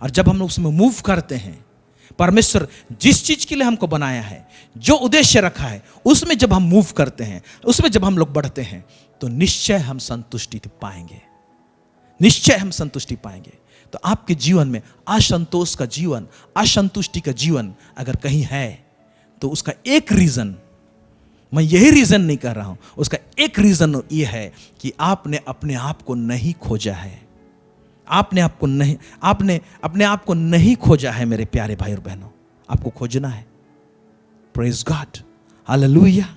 और जब हम उसमें मूव करते हैं, परमेश्वर जिस चीज के लिए हमको बनाया है, जो उद्देश्य रखा है, उसमें जब हम मूव करते हैं, उसमें जब हम लोग बढ़ते हैं, तो निश्चय हम संतुष्टि पाएंगे, निश्चय हम संतुष्टि पाएंगे। तो आपके जीवन में असंतोष का जीवन, असंतुष्टि का जीवन अगर कहीं है, तो उसका एक रीजन, मैं यही रीजन नहीं कर रहा हूं, उसका एक रीजन ये है कि आपने अपने आप को नहीं खोजा है। आपने अपने आप को नहीं खोजा है मेरे प्यारे भाई और बहनों, आपको खोजना है। Praise God, hallelujah,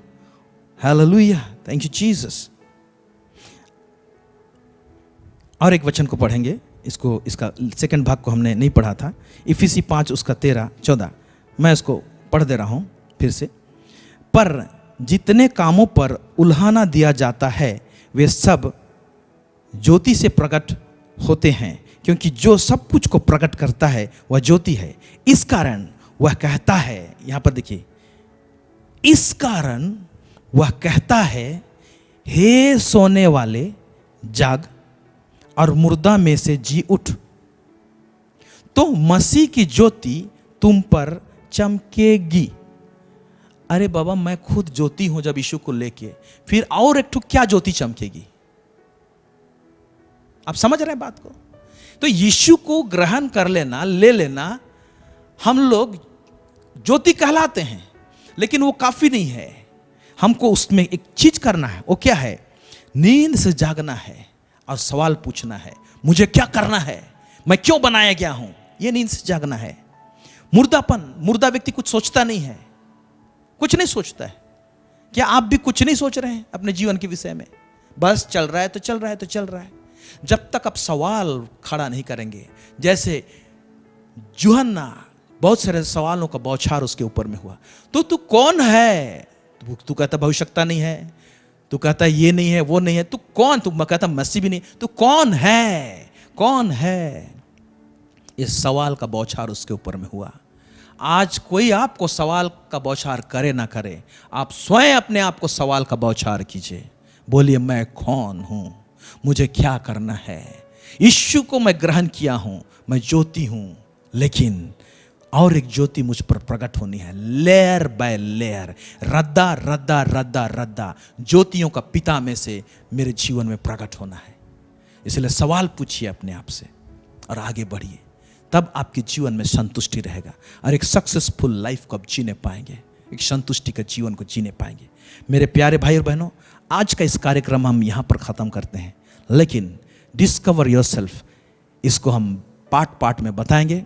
hallelujah, thank you Jesus. और एक वचन को पढ़ेंगे, इसका सेकंड भाग को हमने नहीं पढ़ा था, इफिसी 5 उसका 13-14, मैं इसको पढ़ दे रहा हूं फिर से। पर जितने कामों पर उल्हाना दिया जाता है वे सब ज्योति से प्रकट होते हैं, क्योंकि जो सब कुछ को प्रकट करता है वह ज्योति है। इस कारण वह कहता है, यहां पर देखिए, इस कारण वह कहता है, हे सोने वाले जाग और मुर्दा में से जी उठ, तो मसीह की ज्योति तुम पर चमकेगी। अरे बाबा, मैं खुद ज्योति हूं जब यीशु को लेके, फिर और एक ठो क्या ज्योति चमकेगी? आप समझ रहे हैं बात को? तो यीशु को ग्रहण कर लेना, ले लेना, हम लोग ज्योति कहलाते हैं, लेकिन वो काफी नहीं है। हमको उसमें एक चीज करना है। वो क्या है? नींद से जागना है और सवाल पूछना है, मुझे क्या करना है, मैं क्यों बनाया गया हूं। ये नींद से जागना है। मुर्दा व्यक्ति कुछ सोचता नहीं है, कुछ नहीं सोचता है। क्या आप भी कुछ नहीं सोच रहे हैं अपने जीवन के विषय में? बस चल रहा है तो चल रहा है तो चल रहा है। जब तक आप सवाल खड़ा नहीं करेंगे, जैसे यूहन्ना, बहुत सारे सवालों का बौछार उसके ऊपर में हुआ, तो तू कौन है? तू कहता भविष्यता नहीं है, तू कहता ये नहीं है, वो नहीं है, तू कौन? तू कहता मसीह भी नहीं, तू कौन है? कौन है? ये सवाल का बौछार उसके ऊपर में हुआ। आज कोई आपको सवाल का बौछार करे ना करे, आप स्वयं अपने आप को सवाल का बौछार कीजिए। बोलिए, मैं कौन हूं, मुझे क्या करना है? यीशु को मैं ग्रहण किया हूं, मैं ज्योति हूं, लेकिन और एक ज्योति मुझ पर प्रकट होनी है, लेयर बाय लेयर, रद्दा रद्दा रद्दा रद्दा, ज्योतियों का पिता में से मेरे जीवन में प्रकट होना है। इसलिए सवाल पूछिए अपने आप से और आगे बढ़िए, तब आपके जीवन में संतुष्टि रहेगा और एक सक्सेसफुल लाइफ को आप जीने पाएंगे, एक संतुष्टि का जीवन को जीने पाएंगे। मेरे प्यारे भाई और बहनों, आज का इस कार्यक्रम हम यहाँ पर ख़त्म करते हैं, लेकिन डिस्कवर योरसेल्फ इसको हम पार्ट पार्ट में बताएंगे।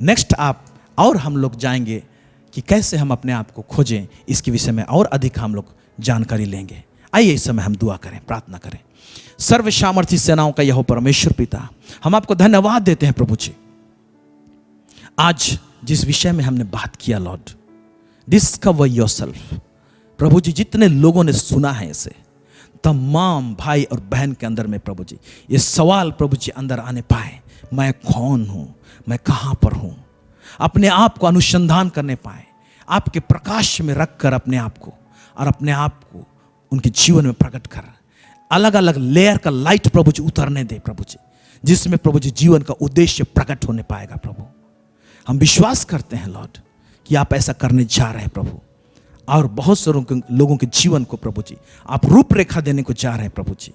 नेक्स्ट आप और हम लोग जाएंगे कि कैसे हम अपने आप को खोजें, इसके विषय में और अधिक हम लोग जानकारी लेंगे। आइए इस समय हम दुआ करें, प्रार्थना करें। सर्व सामर्थी सेनाओं का यहोवा परमेश्वर पिता, हम आपको धन्यवाद देते हैं प्रभु जी, आज जिस विषय में हमने बात किया लॉर्ड, डिस्कवर योरसेल्फ। प्रभु जी, जितने लोगों ने सुना है इसे, तमाम भाई और बहन के अंदर में प्रभु जी ये सवाल प्रभु जी अंदर आने पाए, मैं कौन हूं, मैं कहां पर हूं, अपने आप को अनुसंधान करने पाए, आपके प्रकाश में रखकर अपने आप को और अपने आप को उनके जीवन में प्रकट कर, अलग अलग लेयर का लाइट प्रभु जी उतरने दे प्रभु जी, जिसमें प्रभु जी जीवन का उद्देश्य प्रकट होने पाएगा। प्रभु हम विश्वास करते हैं लॉर्ड कि आप ऐसा करने जा रहे हैं प्रभु, और बहुत सारे लोगों के जीवन को प्रभु जी आप रूपरेखा देने को जा रहे हैं प्रभु जी।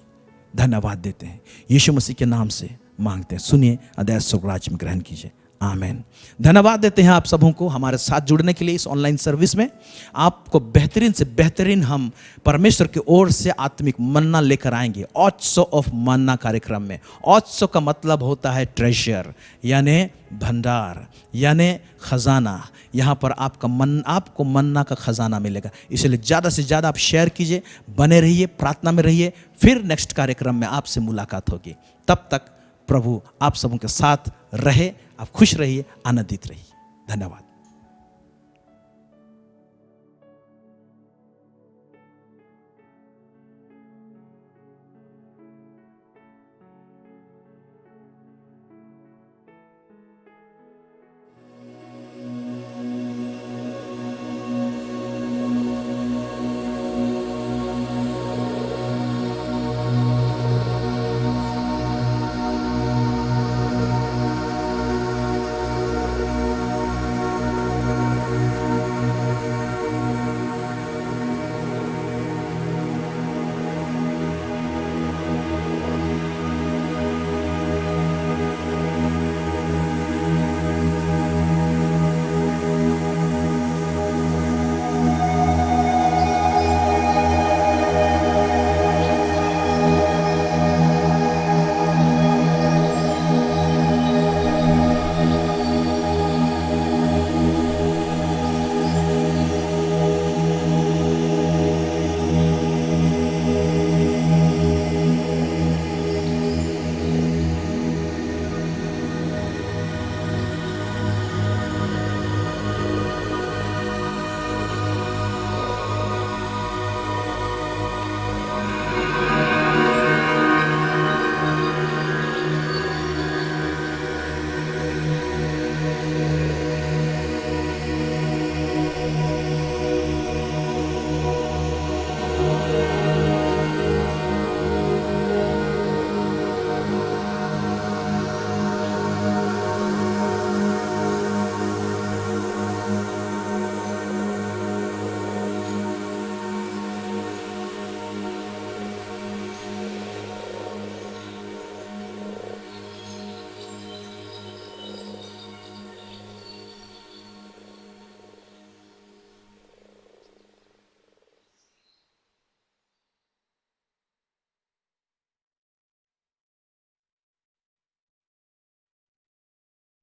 धन्यवाद देते हैं, यीशु मसीह के नाम से मांगते हैं, सुनिए, अदैस स्वर्ग राज्य में ग्रहण कीजिए। आमीन। धन्यवाद देते हैं आप सबों को हमारे साथ जुड़ने के लिए इस ऑनलाइन सर्विस में। आपको बेहतरीन से बेहतरीन हम परमेश्वर की ओर से आत्मिक मन्ना लेकर आएंगे ऑत्सव ऑफ मन्ना कार्यक्रम में। ऑत्सव का मतलब होता है ट्रेजर, यानी भंडार, यानी खजाना। यहाँ पर आपको मन्ना का खजाना मिलेगा। इसलिए ज़्यादा से ज़्यादा आप शेयर कीजिए, बने रहिए, प्रार्थना में रहिए। फिर नेक्स्ट कार्यक्रम में आपसे मुलाकात होगी। तब तक प्रभु आप सबों के साथ रहे। आप खुश रहिए, आनंदित रहिए। धन्यवाद।